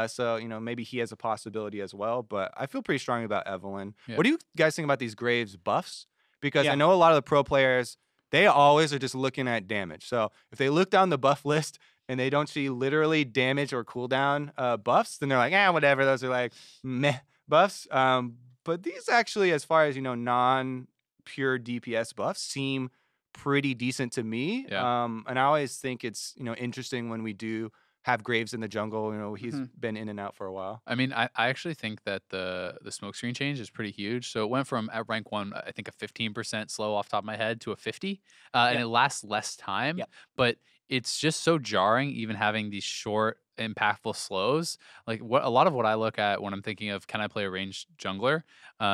S3: So, maybe he has a possibility as well. But I feel pretty strong about Evelyn. What do you guys think about these Graves buffs? Because I know a lot of the pro players, they always are just looking at damage. So if they look down the buff list and they don't see literally damage or cooldown buffs, then they're like, whatever. Those are like meh buffs. But these actually, as far as, non-pure DPS buffs, seem pretty decent to me. And I always think it's, interesting when we do have Graves in the jungle. He's been in and out for a while.
S2: I mean, I actually think that the smokescreen change is pretty huge. So it went from at rank 1, I think a 15% slow off the top of my head to a 50, and it lasts less time. But it's just so jarring, even having these short, impactful slows. Like a lot of what I look at when I'm thinking of can I play a ranged jungler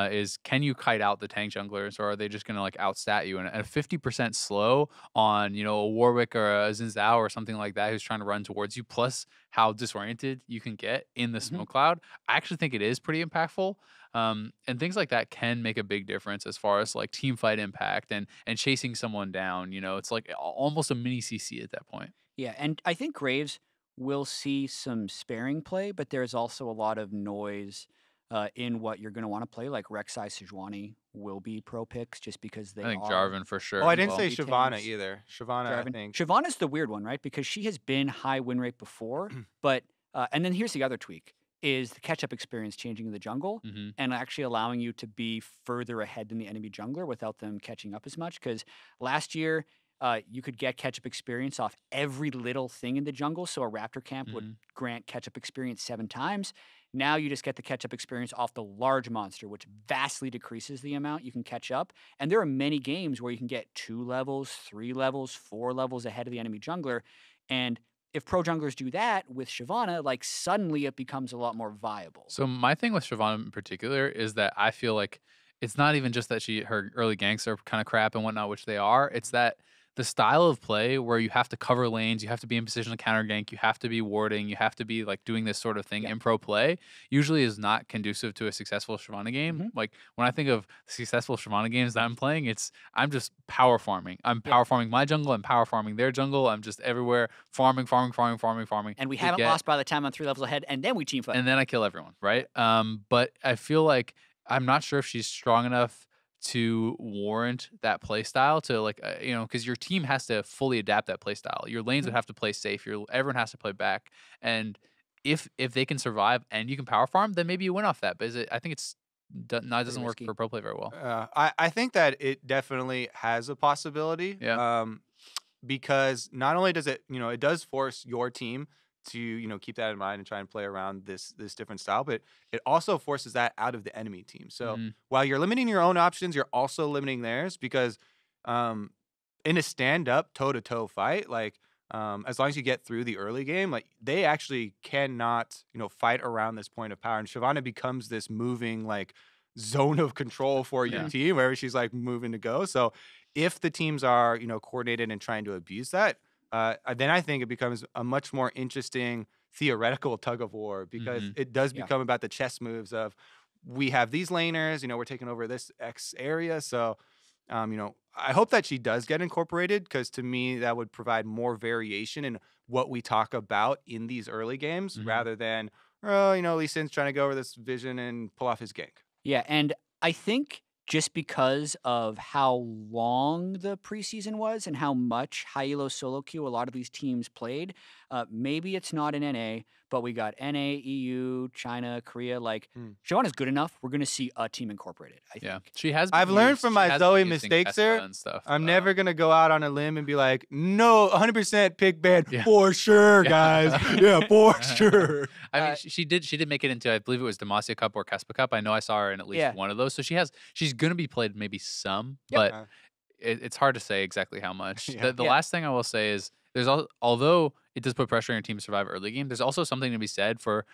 S2: is can you kite out the tank junglers, or are they just gonna like outstat you? And a 50% slow on a Warwick or a Xin Zhao or something like that who's trying to run towards you, plus how disoriented you can get in the smoke cloud, I actually think it is pretty impactful. And things like that can make a big difference as far as like team fight impact and chasing someone down. It's like almost a mini CC at that point.
S1: Yeah, and I think Graves will see some sparing play, but there's also a lot of noise in what you're going to want to play. Like Rek'Sai Sejuani will be pro picks just because they
S2: I think
S1: are.
S2: Jarvan for sure.
S3: Oh, I didn't say
S1: Well,
S3: Shyvana
S1: tanks.
S3: either. Shyvana, I think.
S1: Shyvana's the weird one, right? Because she has been high win rate before, but and then here's the other tweak. Is the catch-up experience changing in the jungle and actually allowing you to be further ahead than the enemy jungler without them catching up as much? Because last year, you could get catch-up experience off every little thing in the jungle, so a Raptor camp would grant catch-up experience 7 times. Now you just get the catch-up experience off the large monster, which vastly decreases the amount you can catch up. And there are many games where you can get 2 levels, 3 levels, 4 levels ahead of the enemy jungler, and if pro junglers do that with Shyvana, like suddenly it becomes a lot more viable.
S2: So my thing with Shyvana in particular is that I feel like it's not even just that her early ganks are kind of crap and whatnot, which they are. It's that the style of play where you have to cover lanes, you have to be in position to counter gank, you have to be warding, you have to be like doing this sort of thing in pro play, usually is not conducive to a successful Shyvana game. Like when I think of successful Shyvana games that I'm playing, I'm just power farming. I'm power farming my jungle, I'm power farming their jungle. I'm just everywhere farming.
S1: And we haven't lost by the time I'm 3 levels ahead, and then we team fight.
S2: And then I kill everyone, right? But I feel like I'm not sure if she's strong enough to warrant that play style to like because your team has to fully adapt that play style. Your lanes would have to play safe. Everyone has to play back, and if they can survive and you can power farm, then maybe you win off that. But I think it doesn't work for pro play very well.
S3: I think that it definitely has a possibility.
S2: Yeah.
S3: Because not only does it it does force your team to keep that in mind and try and play around this different style, but it also forces that out of the enemy team. So while you're limiting your own options, you're also limiting theirs because in a stand-up toe-to-toe fight, like as long as you get through the early game, like they actually cannot fight around this point of power, and Shyvana becomes this moving like zone of control for your team wherever she's like moving to go. So if the teams are coordinated and trying to abuse that, then I think it becomes a much more interesting theoretical tug of war because it does become about the chess moves of we have these laners, we're taking over this X area. So, I hope that she does get incorporated because to me that would provide more variation in what we talk about in these early games rather than, Lee Sin's trying to go over this vision and pull off his gank.
S1: Yeah, and I think just because of how long the preseason was and how much high elo solo queue a lot of these teams played, maybe it's not in NA, but we got NA, EU, China, Korea. Like, Shyvana's good enough. We're going to see a team incorporated, I think.
S2: She has.
S3: I've learned from my Zoe mistakes there. I'm never going to go out on a limb and be like, no, 100% pick ban for sure, guys. For sure.
S2: I mean, she did make it into, I believe it was Demacia Cup or Kespa Cup. I know I saw her in at least one of those. So she's going to be played maybe some, but it's hard to say exactly how much. The last thing I will say is although it does put pressure on your team to survive early game, there's also something to be said for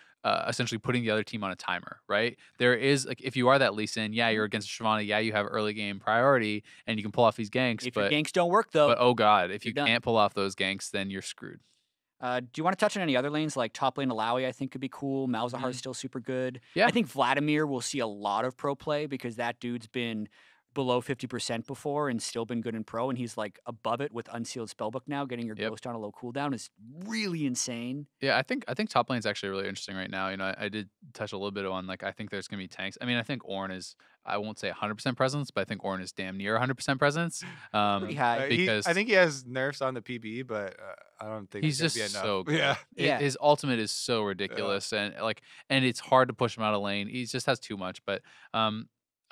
S2: essentially putting the other team on a timer, right? There is, like, if you are that Lee Sin, you're against Shyvana, you have early game priority, and you can pull off these ganks.
S1: If your ganks don't work, though.
S2: But, oh, God, if you can't pull off those ganks, then you're screwed.
S1: Do you want to touch on any other lanes? Like top lane Alawi, I think could be cool. Malzahar's still super good.
S2: Yeah.
S1: I think Vladimir will see a lot of pro play because that dude's been below 50% before and still been good in pro, and he's like above it with Unsealed Spellbook now. Getting your Ghost on a low cooldown is really insane.
S2: Yeah, I think top lane's actually really interesting right now. I did touch a little bit on I think there's gonna be tanks. I mean, I think Ornn is, I won't say 100% presence, but I think Ornn is damn near 100% presence.
S1: Pretty high
S3: because I think he has nerfs on the PB, but I don't think
S2: he's just
S3: be enough.
S2: so good. His ultimate is so ridiculous, and it's hard to push him out of lane. He just has too much, but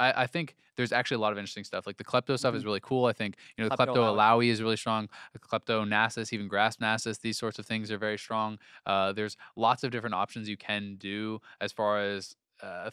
S2: I think there's actually a lot of interesting stuff. Like the Klepto stuff is really cool. I think, the Klepto Alawi is really strong. The Klepto Nasus, even Grasp Nasus, these sorts of things are very strong. There's lots of different options you can do as far as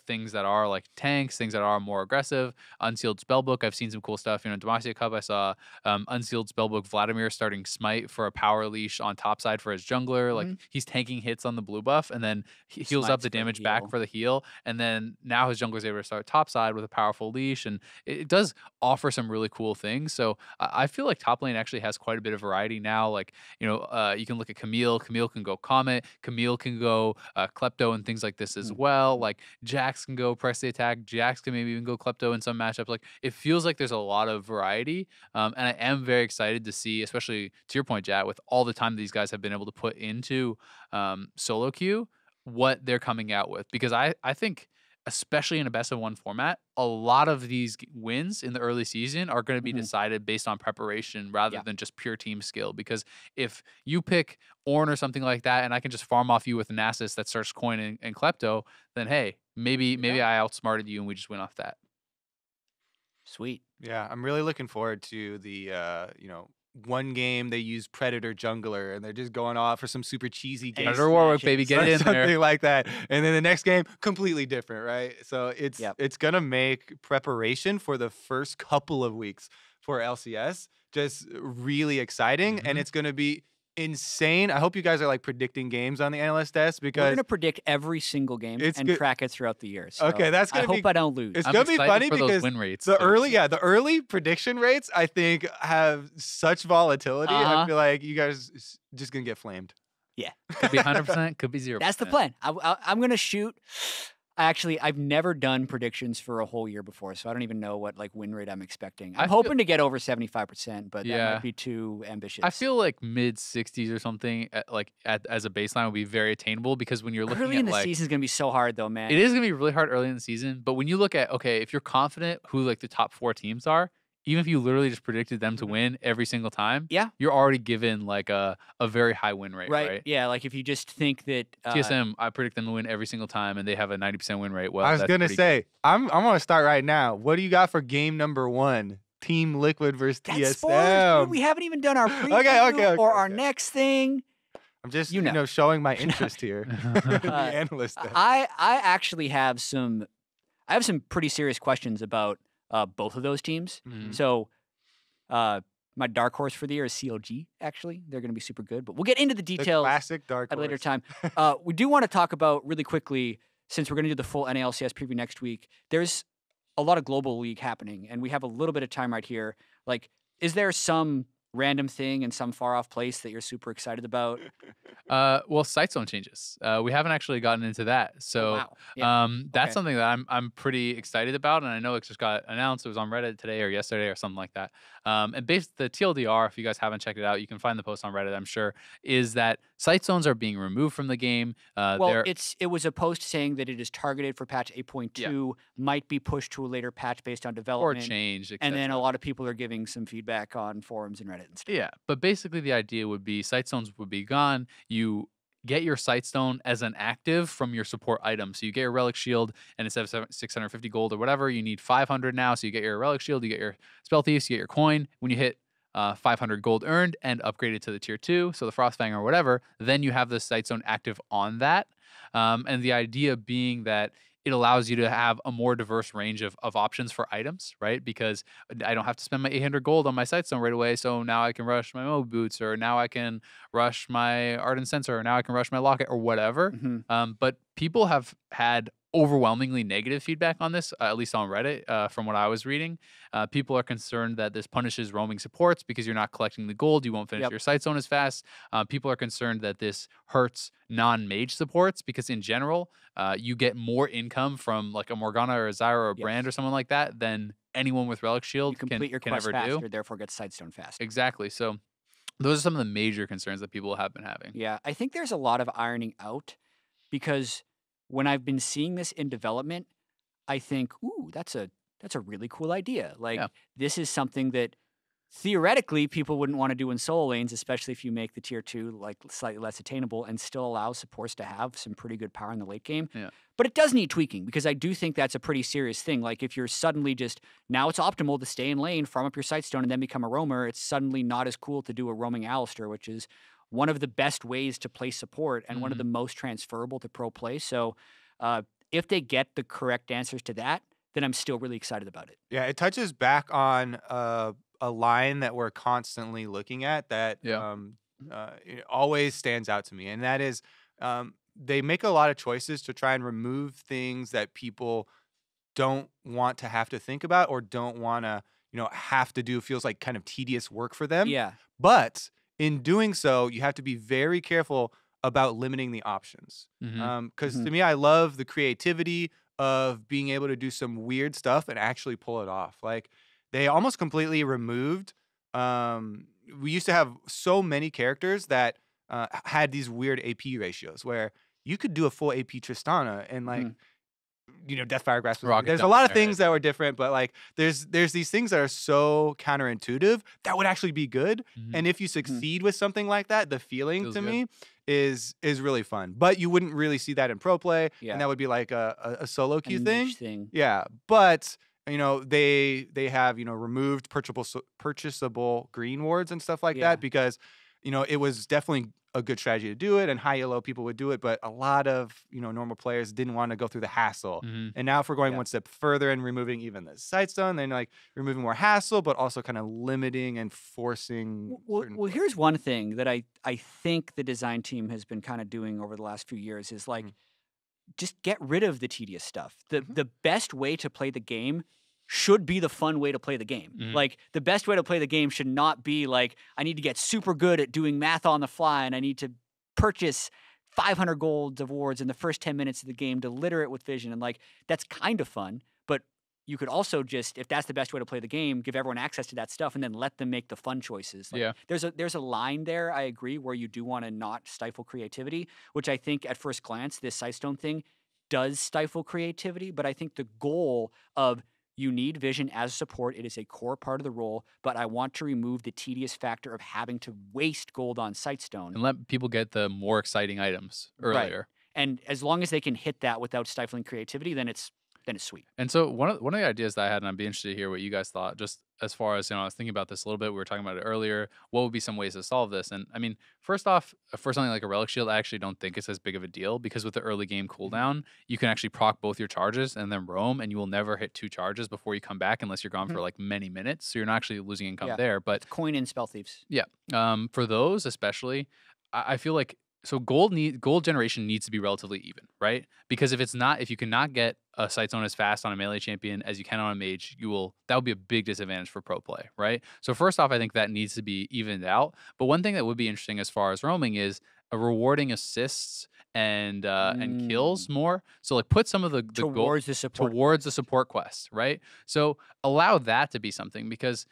S2: things that are like tanks, things that are more aggressive. Unsealed Spellbook, I've seen some cool stuff. Demacia Cup, I saw Unsealed Spellbook Vladimir starting Smite for a power leash on top side for his jungler. Like he's tanking hits on the blue buff and then he heals up the damage back for the heal. And then now his jungler's able to start top side with a powerful leash. And it does offer some really cool things. So I feel like top lane actually has quite a bit of variety now. Like, you can look at Camille. Camille can go Comet. Camille can go Klepto and things like this as well. Like Jax can go press the attack. Jax can maybe even go Klepto in some matchups. Like it feels like there's a lot of variety, and I am very excited to see, especially to your point, Jatt, with all the time these guys have been able to put into solo queue, what they're coming out with. Because I think, especially in a best of one format, a lot of these wins in the early season are going to be decided based on preparation rather than just pure team skill. Because if you pick Ornn or something like that, and I can just farm off you with Nasus that starts coin and Klepto, then hey, maybe I outsmarted you and we just went off that.
S1: Sweet.
S3: Yeah, I'm really looking forward to the one game they use Predator Jungler and they're just going off for some super cheesy game.
S2: Predator Warwick, baby, get it in
S3: something
S2: there.
S3: like that. And then the next game, completely different, right? So it's gonna make preparation for the first couple of weeks for LCS just really exciting. And it's gonna be insane. I hope you guys are like predicting games on the analyst desk
S1: We're
S3: because
S1: going to predict every single game
S3: It's
S1: and
S3: good-
S1: track it throughout the year. So
S3: Okay, that's
S1: I
S3: gonna be-
S1: hope I don't lose.
S3: it's
S2: I'm
S3: gonna be
S2: excited
S3: funny
S2: for those
S3: because
S2: win rates.
S3: the
S2: too.
S3: early prediction rates I think have such volatility. I
S2: Uh-huh.
S3: feel like you guys just gonna get flamed.
S2: Could be 100%, could be 0%.
S1: That's the plan. I'm going to shoot. Actually, I've never done predictions for a whole year before, so I don't even know what like win rate I'm expecting.
S2: I
S1: I'm
S2: feel-
S1: hoping to get over 75%, but that
S2: Yeah.
S1: might be too ambitious.
S2: I feel like mid 60s or something, as a baseline would be very attainable because when you're looking
S1: early
S2: at
S1: in the
S2: like
S1: season is going to be so hard, though, man.
S2: it is gonna be really hard early in the season. But when you look at if you're confident who like the top 4 teams are, even if you literally just predicted them to win every single time,
S1: Yeah.
S2: you're already given like a very high win rate, right?
S1: Yeah, like if you just think that
S2: TSM, I predict them to win every single time, and they have a 90% win rate. Well,
S3: I was
S2: that's
S3: gonna
S2: pretty
S3: say I'm gonna start right now. What do you got for game number 1? Team Liquid versus
S1: that's spoilers, dude.
S3: TSM.
S1: We haven't even done our preview
S3: okay,
S1: or our
S3: okay.
S1: next thing.
S3: I'm just
S1: You know.
S3: showing my interest here.
S2: good.
S3: The analyst desk.
S1: I actually have some pretty serious questions about both of those teams.
S2: Mhm.
S1: So my dark horse for the year is CLG, actually. They're going to be super good, but we'll get into the
S3: The
S1: details
S3: classic dark
S1: at a later
S3: horse.
S1: time. We do want to talk about really quickly, since we're going to do the full NALCS preview next week, there's a lot of global league happening, and we have a little bit of time right here. Like, is there some random thing in some far off place that you're super excited about?
S2: Well, Sightstone Changes. We haven't actually gotten into that, so
S1: Wow. Yeah.
S2: that's
S1: Okay.
S2: something that I'm pretty excited about, and I know it just got announced. It was on Reddit today or yesterday or something like that. And based the TLDR, if you guys haven't checked it out, you can find the post on Reddit. I'm sure is that Sightstones are being removed from the game.
S1: Well, it was a post saying that it is targeted for patch 8.2,
S2: Yeah.
S1: might be pushed to a later patch based on
S2: or
S1: development.
S2: changed,
S1: And then
S2: etc.
S1: a lot of people are giving some feedback on forums and Reddit and stuff.
S2: Yeah, but basically the idea would be Sightstones would be gone. You get your Sightstone as an active from your support item. So you get your Relic Shield, and instead of 650 gold or whatever, you need 500 now. So you get your Relic Shield, you get your Spell Thieves, you get your coin. When you hit 500 gold earned and upgraded to the tier 2, so the Frostfang or whatever, then you have the Sightstone active on that. And the idea being that it allows you to have a more diverse range of options for items, right? Because I don't have to spend my 800 gold on my Sightstone right away, so now I can rush my Mob Boots, or now I can rush my Ardent Sensor, or now I can rush my Locket, or whatever.
S1: Mhm.
S2: But people have had overwhelmingly negative feedback on this, at least on Reddit, from what I was reading. People are concerned that this punishes roaming supports because you're not collecting the gold. You won't finish
S1: Yep.
S2: your Sightstone as fast. People are concerned that this hurts non-mage supports because in general, you get more income from like a Morgana or a Zyra or a Brand or
S1: Yes.
S2: someone like that than anyone with Relic Shield
S1: You complete your
S2: can
S1: quest
S2: ever
S1: faster,
S2: do.
S1: therefore get Sightstone faster.
S2: Exactly. So those are some of the major concerns that people have been having.
S1: Yeah, I think there's a lot of ironing out because when I've been seeing this in development, I think, ooh, that's a really cool idea. Like
S2: Yeah.
S1: this is something that theoretically people wouldn't want to do in solo lanes, especially if you make the tier 2 like slightly less attainable and still allow supports to have some pretty good power in the late game.
S2: Yeah.
S1: But it does need tweaking because I do think that's a pretty serious thing. Like if you're suddenly just now it's optimal to stay in lane, farm up your Sightstone, and then become a roamer, it's suddenly not as cool to do a roaming Alistair, which is one of the best ways to play support and one of the most transferable to pro play. So if they get the correct answers to that, then I'm still really excited about it.
S3: Yeah, it touches back on a line that we're constantly looking at that
S2: Yeah.
S3: it always stands out to me, and that is they make a lot of choices to try and remove things that people don't want to have to think about or don't want to have to do. Feels like kind of tedious work for them.
S1: Yeah.
S3: But in doing so, you have to be very careful about limiting the options.
S2: Mhm.
S3: Because to me, I love the creativity of being able to do some weird stuff and actually pull it off. Like they almost completely removed. We used to have so many characters that had these weird AP ratios where you could do a full AP Tristana and like. Deathfire Grasp. There's a lot of things that were different, but like there's these things that are so counterintuitive that would actually be good. And if you succeed with something like that, the feeling
S2: Feels
S3: to
S2: good.
S3: me is really fun. But you wouldn't really see that in pro play,
S1: Yeah.
S3: and that would be like a solo
S1: A
S3: queue
S1: niche
S3: thing.
S1: thing.
S3: Yeah, but they have removed purchasable green wards and stuff like
S1: Yeah.
S3: that because it was definitely a good strategy to do it, and high elo people would do it, but a lot of normal players didn't want to go through the hassle. And now if we're going one step further and removing even the Sightstone, then like removing more hassle, but also kind of limiting and forcing.
S1: Well, here's one thing that I think the design team has been kind of doing over the last few years is like just get rid of the tedious stuff. The best way to play the game should be the fun way to play the game. Like the best way to play the game should not be like, I need to get super good at doing math on the fly and I need to purchase 500 gold awards in the first 10 minutes of the game to litter it with vision. And like, that's kind of fun, but you could also just, if that's the best way to play the game, give everyone access to that stuff and then let them make the fun choices. Like, there's a line there, I agree, where you do want to not stifle creativity, which I think at first glance, this Sightstone thing does stifle creativity. But I think the goal of you need vision as support. It is a core part of the role, but I want to remove the tedious factor of having to waste gold on Sightstone.
S2: And let people get the more exciting items earlier.
S1: Right. And as long as they can hit that without stifling creativity, then it's sweet.
S2: And so one of the ideas that I had, and I'd be interested to hear what you guys thought, just as far as, I was thinking about this a little bit. We were talking about it earlier. What would be some ways to solve this? And I mean, first off, for something like a Relic Shield, I actually don't think it's as big of a deal because with the early game cooldown, you can actually proc both your charges and then roam, and you will never hit 2 charges before you come back unless you're gone for like many minutes. So you're not actually losing income there. But
S1: it's coin in Spell Thieves.
S2: Yeah. For those especially, I feel like so gold generation needs to be relatively even, right? Because if you cannot get a Sightstone as fast on a melee champion as you can on a mage, that would be a big disadvantage for pro play, right? So first off, I think that needs to be evened out. But one thing that would be interesting as far as roaming is rewarding assists and kills more. So like put some of the
S1: towards the
S2: support quest, right? So allow that to be something because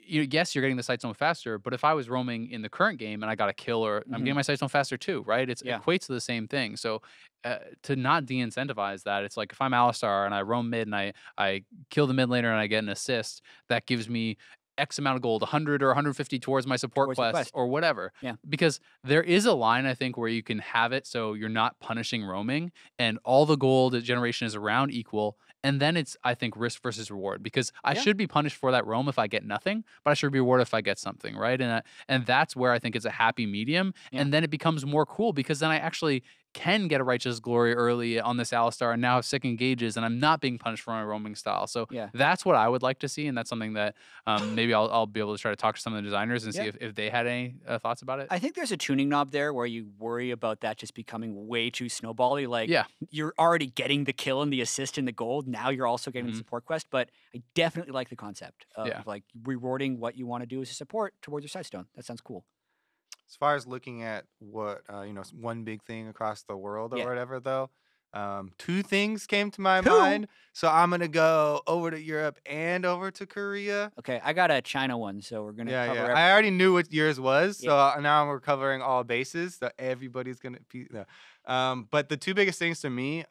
S2: yes, you're getting the Sightstone faster, but if I was roaming in the current game and I got a kill, or I'm getting my Sightstone faster too, right? It equates to the same thing. So to not de-incentivize that, it's like if I'm Alistar and I roam mid and I kill the mid laner and I get an assist, that gives me X amount of gold, 100 or 150 towards my support quest or whatever.
S1: Yeah.
S2: Because there is a line, I think, where you can have it so you're not punishing roaming and all the gold generation is around equal. And then it's, I think, risk versus reward because I should be punished for that roam if I get nothing, but I should be rewarded if I get something, right? And that's where I think it's a happy medium. Yeah. And then it becomes more cool because then I actually can get a Righteous Glory early on this Alistar and now have sick engages and I'm not being punished for my roaming style. So that's what I would like to see. And that's something that maybe I'll be able to try to talk to some of the designers and see if they had any thoughts about it.
S1: I think there's a tuning knob there where you worry about that just becoming way too snowbally. Like you're already getting the kill and the assist and the gold. Now you're also getting the support quest. But I definitely like the concept of like rewarding what you want to do as a support towards your Sightstone. That sounds cool.
S3: As far as looking at what, one big thing across the world or whatever, though, 2 things came to my mind. So I'm going to go over to Europe and over to Korea.
S1: Okay, I got a China one, so we're going to cover
S3: I already knew what yours was, so now we're covering all bases. So everybody's going to be but the 2 biggest things to me,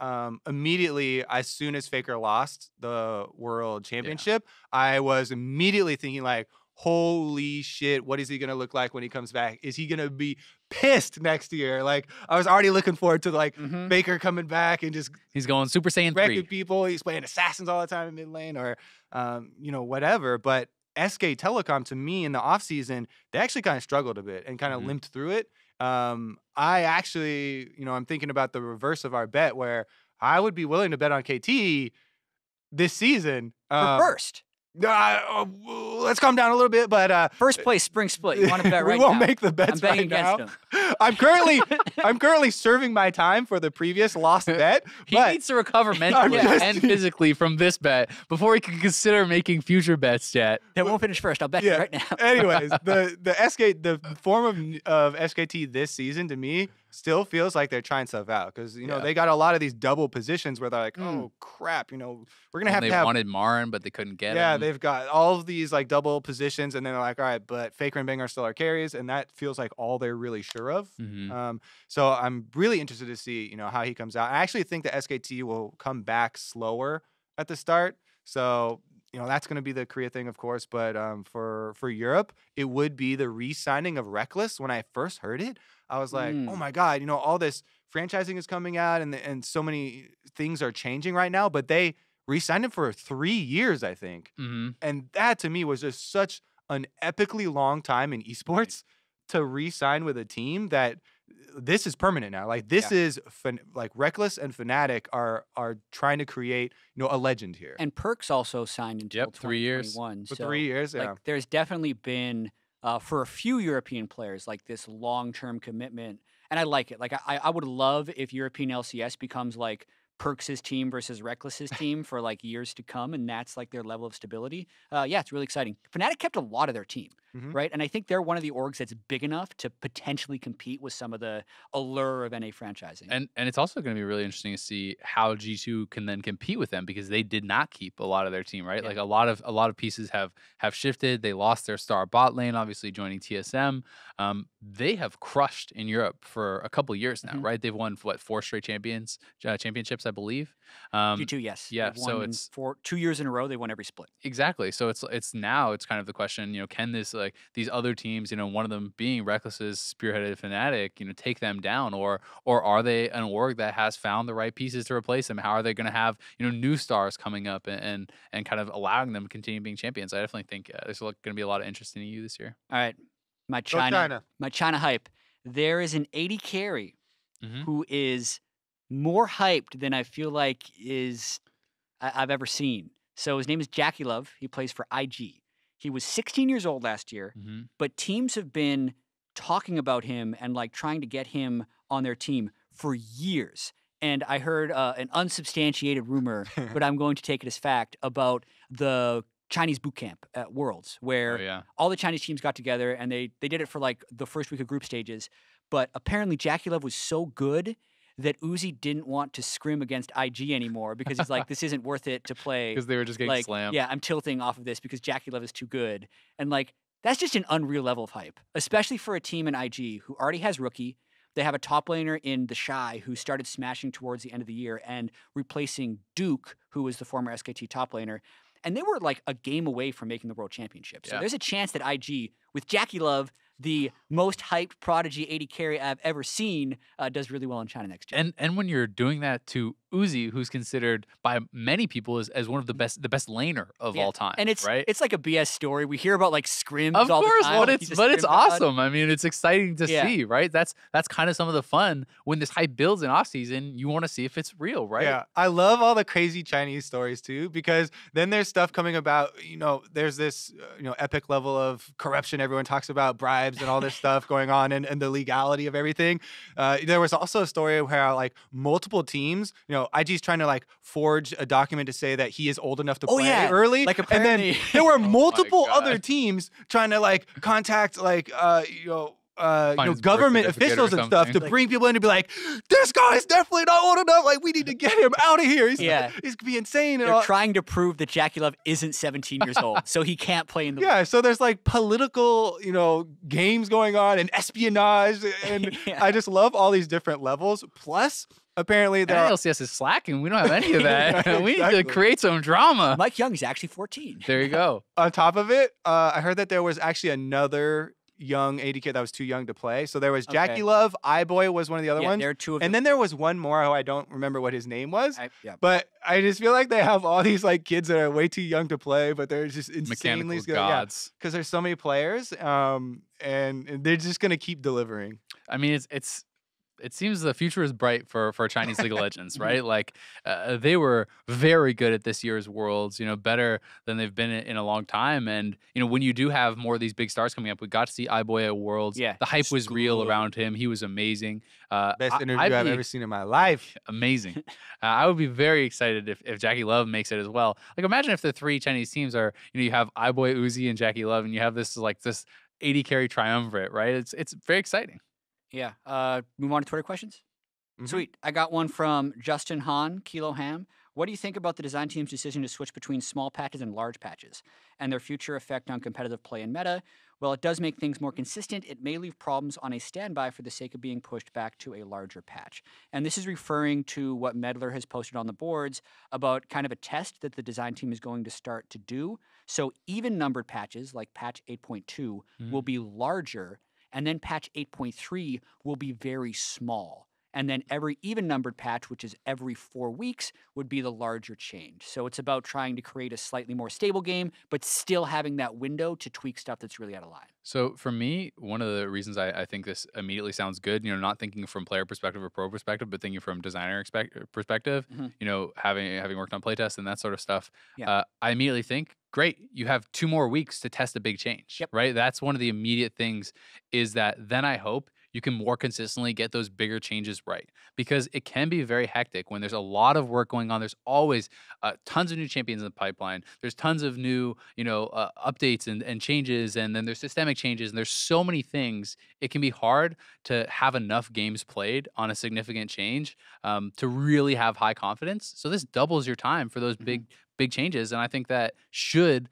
S3: immediately, as soon as Faker lost the World Championship, I was immediately thinking, like, holy shit, what is he going to look like when he comes back? Is he going to be pissed next year? Like, I was already looking forward to, like, Baker coming back and just...
S2: He's going Super Saiyan 3.
S3: Wrecking people. He's playing assassins all the time in mid lane or, whatever. But SK Telecom, to me, in the offseason, they actually kind of struggled a bit and kind of limped through it. I actually, I'm thinking about the reverse of our bet where I would be willing to bet on KT this season.
S1: For first.
S3: Let's calm down a little bit, but
S1: first place spring split. You want to bet right now?
S3: We won't make the bets right now. I'm currently serving my time for the previous lost bet.
S2: He needs to recover mentally and physically from this bet before he can consider making future bets. Yet
S1: that won't finish first. I'll bet you right now.
S3: Anyways, the form of SKT this season to me still feels like they're trying stuff out because they got a lot of these double positions where they're like, oh crap, we're gonna have to have.
S2: They wanted Marin, but they couldn't get him.
S3: They've got all of these like double positions, and then they're like, all right, but Faker and Bang are still our carries, and that feels like all they're really sure of. So I'm really interested to see how he comes out. I actually think that SKT will come back slower at the start. So that's going to be the Korea thing, of course. But for Europe, it would be the re-signing of Reckless. When I first heard it, I was like, oh my God, all this franchising is coming out and so many things are changing right now. But they re-signed him for 3 years, I think. And that to me was just such an epically long time in esports to re-sign with a team that this is permanent now. Like this is like Reckless and Fnatic are trying to create, a legend here.
S1: And Perks also signed until
S2: 3 years.
S1: 2021.
S3: For
S1: So
S3: 3 years, yeah.
S1: like there's definitely been for a few European players like this long-term commitment, and I like it. Like I would love if European LCS becomes like Perks' team versus Reckless's team for like years to come, and that's like their level of stability. Yeah, it's really exciting. Fnatic kept a lot of their team, right? And I think they're one of the orgs that's big enough to potentially compete with some of the allure of NA franchising.
S2: And it's also going to be really interesting to see how G2 can then compete with them, because they did not keep a lot of their team, right?
S1: Yeah.
S2: Like a lot of pieces have shifted. They lost their star bot lane, obviously joining TSM. They have crushed in Europe for a couple years now, right? They've won 4 straight championships, I believe.
S1: G2, yes.
S2: Yeah,
S1: They've
S2: so
S1: won
S2: it's
S1: for 2 years in a row. They won every split.
S2: exactly. So it's now it's kind of the question, can this, like, these other teams, one of them being Reckless's spearheaded Fnatic, take them down, or are they an org that has found the right pieces to replace them? How are they going to have new stars coming up and kind of allowing them to continue being champions? I definitely think there's going to be a lot of interest in EU this year.
S1: All right, my
S3: Go China.
S1: China hype. There is an 80 carry who is more hyped than I feel like I've ever seen. So his name is Jackie Love. He plays for IG. He was 16 years old last year, but teams have been talking about him and like trying to get him on their team for years. And I heard an unsubstantiated rumor, but I'm going to take it as fact, about the Chinese boot camp at Worlds, where all the Chinese teams got together and they did it for like the first week of group stages. But apparently Jackie Love was so good that Uzi didn't want to scrim against IG anymore because he's like, this isn't worth it to play.
S2: Because they were just getting slammed.
S1: Yeah, I'm tilting off of this because Jackie Love is too good. And like, that's just an unreal level of hype, especially for a team in IG who already has rookie. They have a top laner in the Shy who started smashing towards the end of the year and replacing Duke, who was the former SKT top laner. And they were like a game away from making the World Championship. So there's a chance that IG, with Jackie Love, the most hyped prodigy 80 carry I've ever seen, does really well in China next year.
S2: And when you're doing that to Uzi, who's considered by many people as one of the best laner of all time,
S1: and it's
S2: right?
S1: It's like a BS story. We hear about like scrims
S2: of
S1: all
S2: course,
S1: the time.
S2: but it's awesome. I mean, it's exciting to see, right? That's kind of some of the fun when this hype builds in off season. You want to see if it's real, right?
S3: Yeah, I love all the crazy Chinese stories too, because then there's stuff coming about. There's this epic level of corruption. Everyone talks about bribes and all this stuff going on, and the legality of everything. There was also a story where like multiple teams, IG's trying to like forge a document to say that he is old enough to play early.
S1: Like
S3: and then
S1: apparently,
S3: there were multiple other teams trying to like contact like government officials and stuff to bring people in to be like, this guy's definitely not old enough. Like, we need to get him out of here. He's be insane.
S1: They're trying to prove that Jackie Love isn't 17 years old, so he can't play in the
S3: league. So there's like political, games going on and espionage, and I just love all these different levels. Plus, apparently there
S2: LCS is slacking. We don't have any of that. We need to create some drama.
S1: Mike Young is actually 14.
S2: There you go.
S3: On top of it, I heard that there was actually another young 80 kid that was too young to play. So there was Jackie Love, iBoy was one of the other ones.
S1: There are two of
S3: them.
S1: And
S3: then there was one more who I don't remember what his name was. But I just feel like they have all these like kids that are way too young to play, but they're just insanely good.
S2: Gods.
S3: Because there's so many players, and they're just gonna keep delivering.
S2: I mean, it seems the future is bright for Chinese League of Legends, right? Like they were very good at this year's Worlds, better than they've been in a long time. And when you do have more of these big stars coming up, we got to see iBoy at Worlds.
S1: Yeah,
S2: the hype was real around him. He was amazing.
S3: Best interview I've ever seen in my life.
S2: Amazing. I would be very excited if Jackie Love makes it as well. Like, imagine if the 3 Chinese teams are, you have iBoy, Uzi, and Jackie Love, and you have this 80 carry triumvirate, right? It's very exciting.
S1: Yeah. Move on to Twitter questions? Sweet. I got one from Justin Hahn, Kilo Ham. What do you think about the design team's decision to switch between small patches and large patches and their future effect on competitive play and meta? Well, it does make things more consistent. It may leave problems on a standby for the sake of being pushed back to a larger patch. And this is referring to what Medler has posted on the boards about kind of a test that the design team is going to start to do. So even numbered patches like patch 8.2 will be larger, and then patch 8.3 will be very small. And then every even numbered patch, which is every 4 weeks, would be the larger change. So it's about trying to create a slightly more stable game, but still having that window to tweak stuff that's really out of line.
S2: So for me, one of the reasons I think this immediately sounds good, not thinking from player perspective or pro perspective, but thinking from designer perspective, having worked on playtests and that sort of stuff,
S1: Yeah.
S2: I immediately think, great, you have 2 more weeks to test a big change,
S1: Yep.
S2: right? That's one of the immediate things is that then I hope you can more consistently get those bigger changes right, because it can be very hectic when there's a lot of work going on. There's always tons of new champions in the pipeline. There's tons of new, updates and changes, and then there's systemic changes, and there's so many things. It can be hard to have enough games played on a significant change to really have high confidence. So this doubles your time for those big changes, and I think that should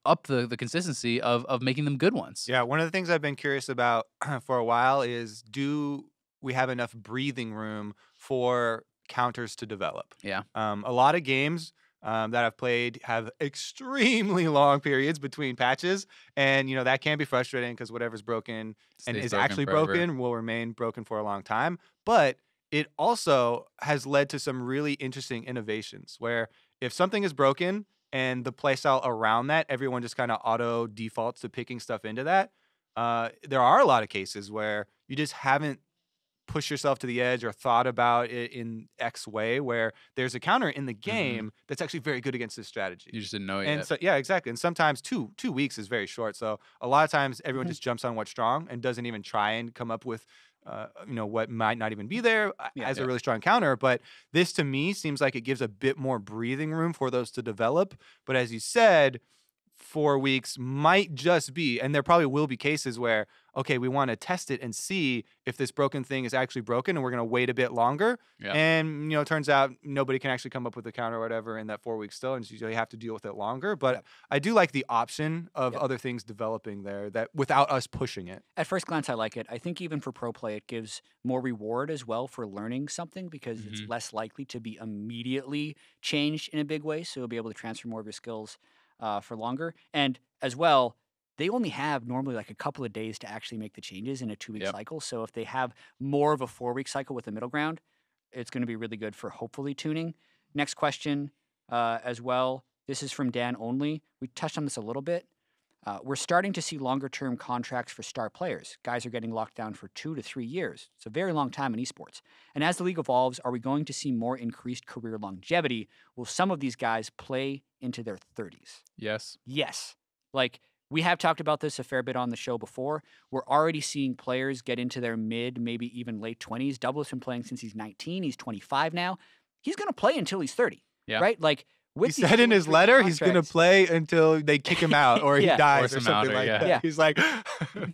S2: up the consistency of making them good ones.
S3: Yeah, one of the things I've been curious about for a while is, do we have enough breathing room for counters to develop?
S2: Yeah.
S3: A lot of games that I've played have extremely long periods between patches, and that can be frustrating because whatever's broken and
S2: Stays
S3: is
S2: broken
S3: actually
S2: forever.
S3: broken will remain broken for a long time. But it also has led to some really interesting innovations where if something is broken and the playstyle around that, everyone just kind of auto defaults to picking stuff into that. There are a lot of cases where you just haven't pushed yourself to the edge or thought about it in X way, where there's a counter in the game that's actually very good against this strategy.
S2: You just didn't know it
S3: And
S2: yet.
S3: so, yeah, exactly. And sometimes two weeks is very short. So a lot of times everyone just jumps on what's strong and doesn't even try and come up with what might not even be there as a really strong counter. But this to me seems like it gives a bit more breathing room for those to develop. But as you said, 4 weeks might just be, and there probably will be cases where, okay, we want to test it and see if this broken thing is actually broken, and we're going to wait a bit longer.
S2: Yeah.
S3: And, it turns out nobody can actually come up with a counter or whatever in that 4 weeks still, and so you have to deal with it longer. But I do like the option of other things developing there that without us pushing it.
S1: At first glance, I like it. I think even for pro play, it gives more reward as well for learning something, because it's less likely to be immediately changed in a big way. So you'll be able to transfer more of your skills for longer. And as well, they only have normally like a couple of days to actually make the changes in a 2-week cycle. So if they have more of a 4-week cycle with the middle ground, it's going to be really good for hopefully tuning. Next question as well. This is from Dan Only. We touched on this a little bit. We're starting to see longer-term contracts for star players. Guys are getting locked down for 2 to 3 years. It's a very long time in esports. And as the league evolves, are we going to see more increased career longevity? Will some of these guys play into their 30s?
S2: Yes.
S1: Yes. Like, we have talked about this a fair bit on the show before. We're already seeing players get into their mid, maybe even late 20s. Doublelift's been playing since he's 19. He's 25 now. He's going to play until he's 30, right? Like,
S3: He said in his letter he's going to play until they kick him out or he dies or something like that.
S1: Yeah.
S3: He's like...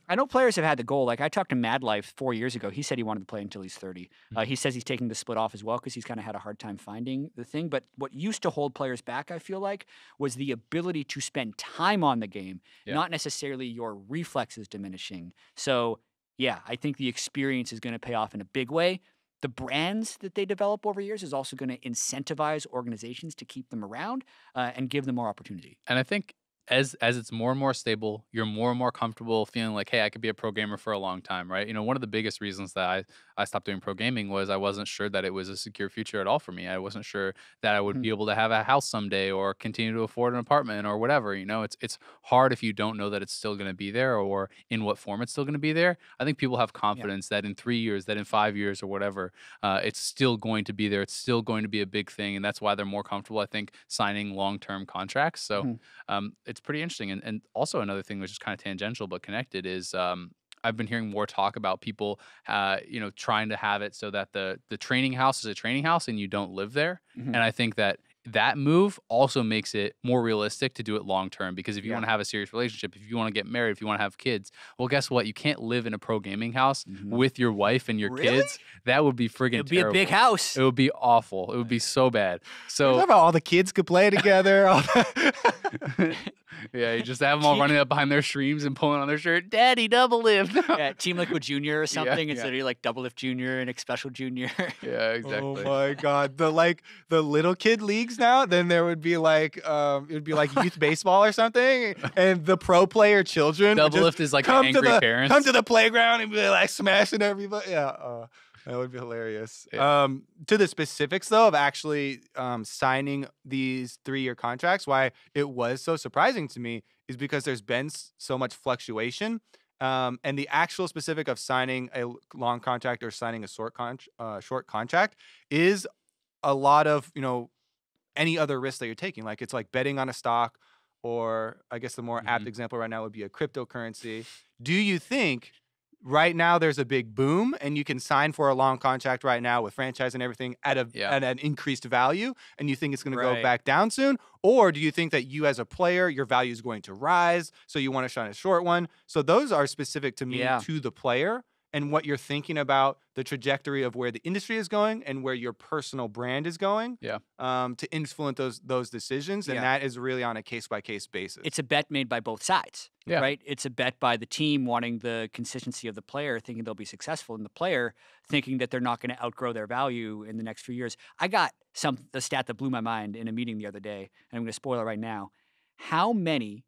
S1: I know players have had the goal. Like, I talked to Mad Life 4 years ago. He said he wanted to play until he's 30. He says he's taking the split off as well because he's kind of had a hard time finding the thing. But what used to hold players back, I feel like, was the ability to spend time on the game, not necessarily your reflexes diminishing. So, yeah, I think the experience is going to pay off in a big way. The brands that they develop over years is also going to incentivize organizations to keep them around and give them more opportunity.
S2: And I think as it's more and more stable, you're more and more comfortable feeling like, hey, I could be a pro gamer for a long time, right? One of the biggest reasons that I stopped doing pro gaming was I wasn't sure that it was a secure future at all for me. I wasn't sure that I would be able to have a house someday or continue to afford an apartment or whatever. It's hard if you don't know that it's still going to be there or in what form it's still going to be there. I think people have confidence that in 3 years, that in 5 years or whatever, it's still going to be there. It's still going to be a big thing. And that's why they're more comfortable, I think, signing long-term contracts. So it's pretty interesting. And also another thing which is kind of tangential but connected is I've been hearing more talk about people, trying to have it so that the training house is a training house and you don't live there. And I think that move also makes it more realistic to do it long term, because if you want to have a serious relationship, if you want to get married, if you want to have kids, well, guess what? You can't live in a pro gaming house with your wife and your kids. That would be friggin'
S1: It'd be
S2: terrible.
S1: a big house.
S2: It would be awful. It would be so bad. So
S3: How about all the kids could play together?
S2: yeah, you just have them all running up behind their streams and pulling on their shirt, Daddy, Doublelift.
S1: Yeah, Team Liquid Junior or something instead of like Doublelift Junior and Special Junior.
S2: Yeah, exactly.
S3: Oh my God. The little kid leagues now, then there would be like it would be like youth baseball or something, and the pro player children would
S2: Doublelift
S3: just
S2: is like
S3: come
S2: angry
S3: to the
S2: parents.
S3: come to the playground and be like smashing everybody. Yeah. That would be hilarious.
S2: Yeah.
S3: To the specifics, though, of actually signing these 3-year contracts, why it was so surprising to me is because there's been so much fluctuation. And the actual specific of signing a long contract or signing a short contract is a lot of, any other risk that you're taking. Like it's like betting on a stock, or I guess the more apt example right now would be a cryptocurrency. Do you think right now there's a big boom and you can sign for a long contract right now with franchise and everything at an increased value, and you think it's going to go back down soon? Or do you think that you as a player, your value is going to rise, so you want to sign a short one? So those are specific to me, to the player, and what you're thinking about the trajectory of where the industry is going and where your personal brand is going, to influence those decisions. And that is really on a case-by-case basis.
S1: It's a bet made by both sides, right? It's a bet by the team wanting the consistency of the player, thinking they'll be successful, and the player thinking that they're not going to outgrow their value in the next few years. I got a stat that blew my mind in a meeting the other day, and I'm going to spoil it right now. How many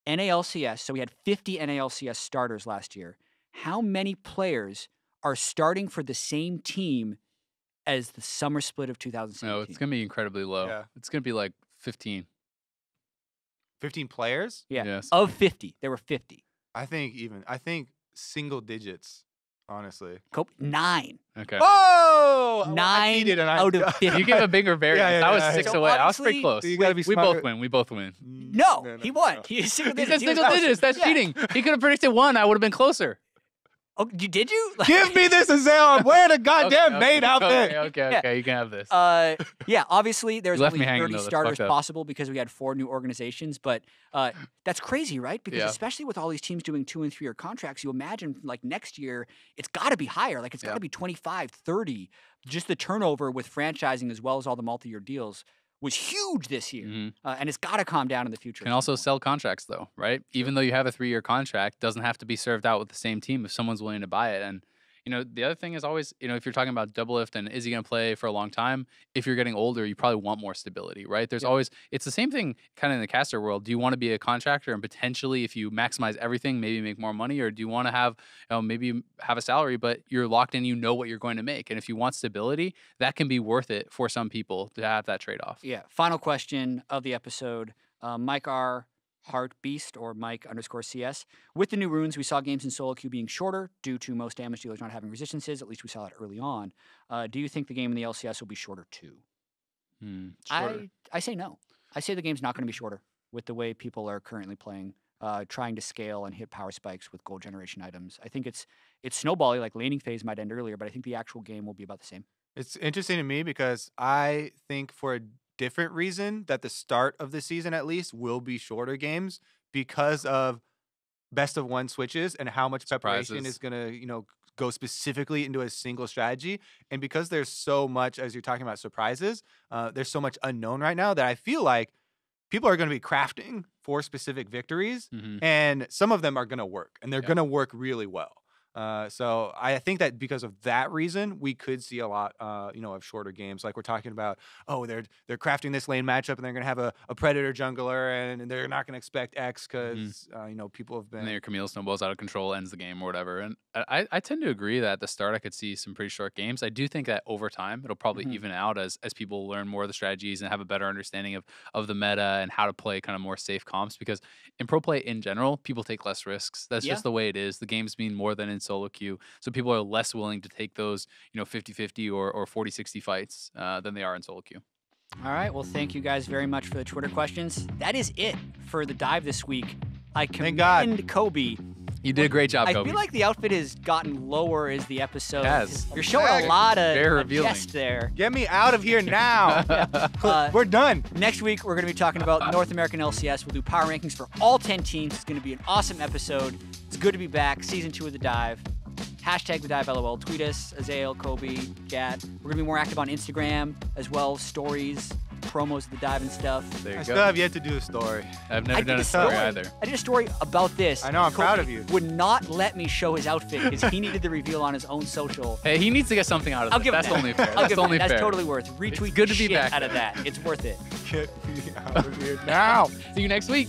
S1: NALCS, so we had 50 NALCS starters last year, how many players are starting for the same team as the summer split of 2017?
S2: No, it's going to be incredibly low.
S3: Yeah.
S2: It's going to be like 15.
S3: 15 players?
S1: Yeah.
S2: Yes.
S1: Of 50. There were 50.
S3: I think single digits, honestly.
S1: 9.
S2: Okay.
S3: Oh!
S1: 9 out of 50.
S2: You give a bigger variance. I was 6
S1: So
S2: away. I was pretty
S1: obviously,
S2: close.
S3: you gotta be
S2: we
S3: smart.
S2: both win. We both win.
S1: No, he won. He's single
S2: He
S1: digits.
S2: said single digits. That's cheating. He could have predicted 1. I would have been closer.
S1: Oh, did you?
S3: Give me this, Azael. I'm wearing a goddamn maid outfit.
S2: Okay. You can have this.
S1: Yeah, obviously there's
S2: left
S1: only
S2: me hanging,
S1: 30
S2: though. That's
S1: starters
S2: fucked up.
S1: possible because we had 4 new organizations, but that's crazy, right? Because
S2: Yeah.
S1: especially with all these teams doing 2- and 3-year contracts, you imagine like next year, it's got to be higher. Like it's got to be 25, 30. Just the turnover with franchising as well as all the multi-year deals was huge this year, and it's got to calm down in the future.
S2: Can also sell contracts though, right? Even though you have a 3-year contract, doesn't have to be served out with the same team if someone's willing to buy it. And the other thing is always, if you're talking about Doublelift and is he going to play for a long time, if you're getting older, you probably want more stability, right? There's always, it's the same thing kind of in the caster world. Do you want to be a contractor and potentially, if you maximize everything, maybe make more money? Or do you want to have, maybe have a salary, but you're locked in, what you're going to make? And if you want stability, that can be worth it for some people to have that trade-off.
S1: Yeah. Final question of the episode. Mike R. Heart Beast or Mike_CS. With the new runes, we saw games in solo queue being shorter due to most damage dealers not having resistances. At least we saw that early on. Do you think the game in the LCS will be shorter too?
S2: Shorter.
S1: I say no. I say the game's not going to be shorter with the way people are currently playing, trying to scale and hit power spikes with gold generation items. I think it's snowbally, like laning phase might end earlier, but I think the actual game will be about the same.
S3: It's interesting to me because I think for a different reason that the start of the season at least will be shorter games because of best of 1 switches and how much preparation is going to, go specifically into a single strategy. And because there's so much, as you're talking about surprises, there's so much unknown right now that I feel like people are going to be crafting for specific victories, and some of them are going to work, and they're going to work really well. So I think that because of that reason, we could see a lot, of shorter games. Like we're talking about, they're crafting this lane matchup, and they're going to have a predator jungler, and they're not going to expect X because, people have been.
S2: And then your Camille snowballs out of control, ends the game or whatever. And I tend to agree that at the start I could see some pretty short games. I do think that over time it'll probably even out as people learn more of the strategies and have a better understanding of the meta and how to play kind of more safe comps. Because in pro play in general, people take less risks. That's just the way it is. The games mean more than in solo queue, so people are less willing to take those 50-50 or 40-60 fights than they are in solo queue.
S1: All right, well, thank you guys very much for the Twitter questions. That is it for the dive this week. I commend Kobe.
S2: You did a great job, Kobe.
S1: I feel like the outfit has gotten lower as the episode.
S2: Yes.
S1: You're showing a lot of
S2: revealing.
S1: chest there.
S3: Get me out of here now. We're done.
S1: Next week, we're going to be talking about North American LCS. We'll do power rankings for all 10 teams. It's going to be an awesome episode. It's good to be back. Season 2 of The Dive. Hashtag The Dive LOL. Tweet us, Azael, Kobe, Jatt. We're going to be more active on Instagram as well. Stories, promos of The Dive and stuff.
S2: There you
S3: I
S2: go.
S3: still have yet to do a story.
S2: I've never done a story either.
S1: I did a story about this.
S3: I know, I'm
S1: Kobe
S3: proud of you.
S1: Would not let me show his outfit because he needed the reveal on his own social.
S2: Hey, he needs to get something out of
S1: I'll
S2: this.
S1: give him
S2: That's
S1: that.
S2: only fair.
S1: I'll
S2: That's
S1: give him
S2: only
S1: that.
S2: fair.
S1: That's totally worth. Retweet
S2: It's good to be
S1: shit
S2: back
S1: out of that. It's worth it.
S3: Get me out of here now.
S2: See you next week.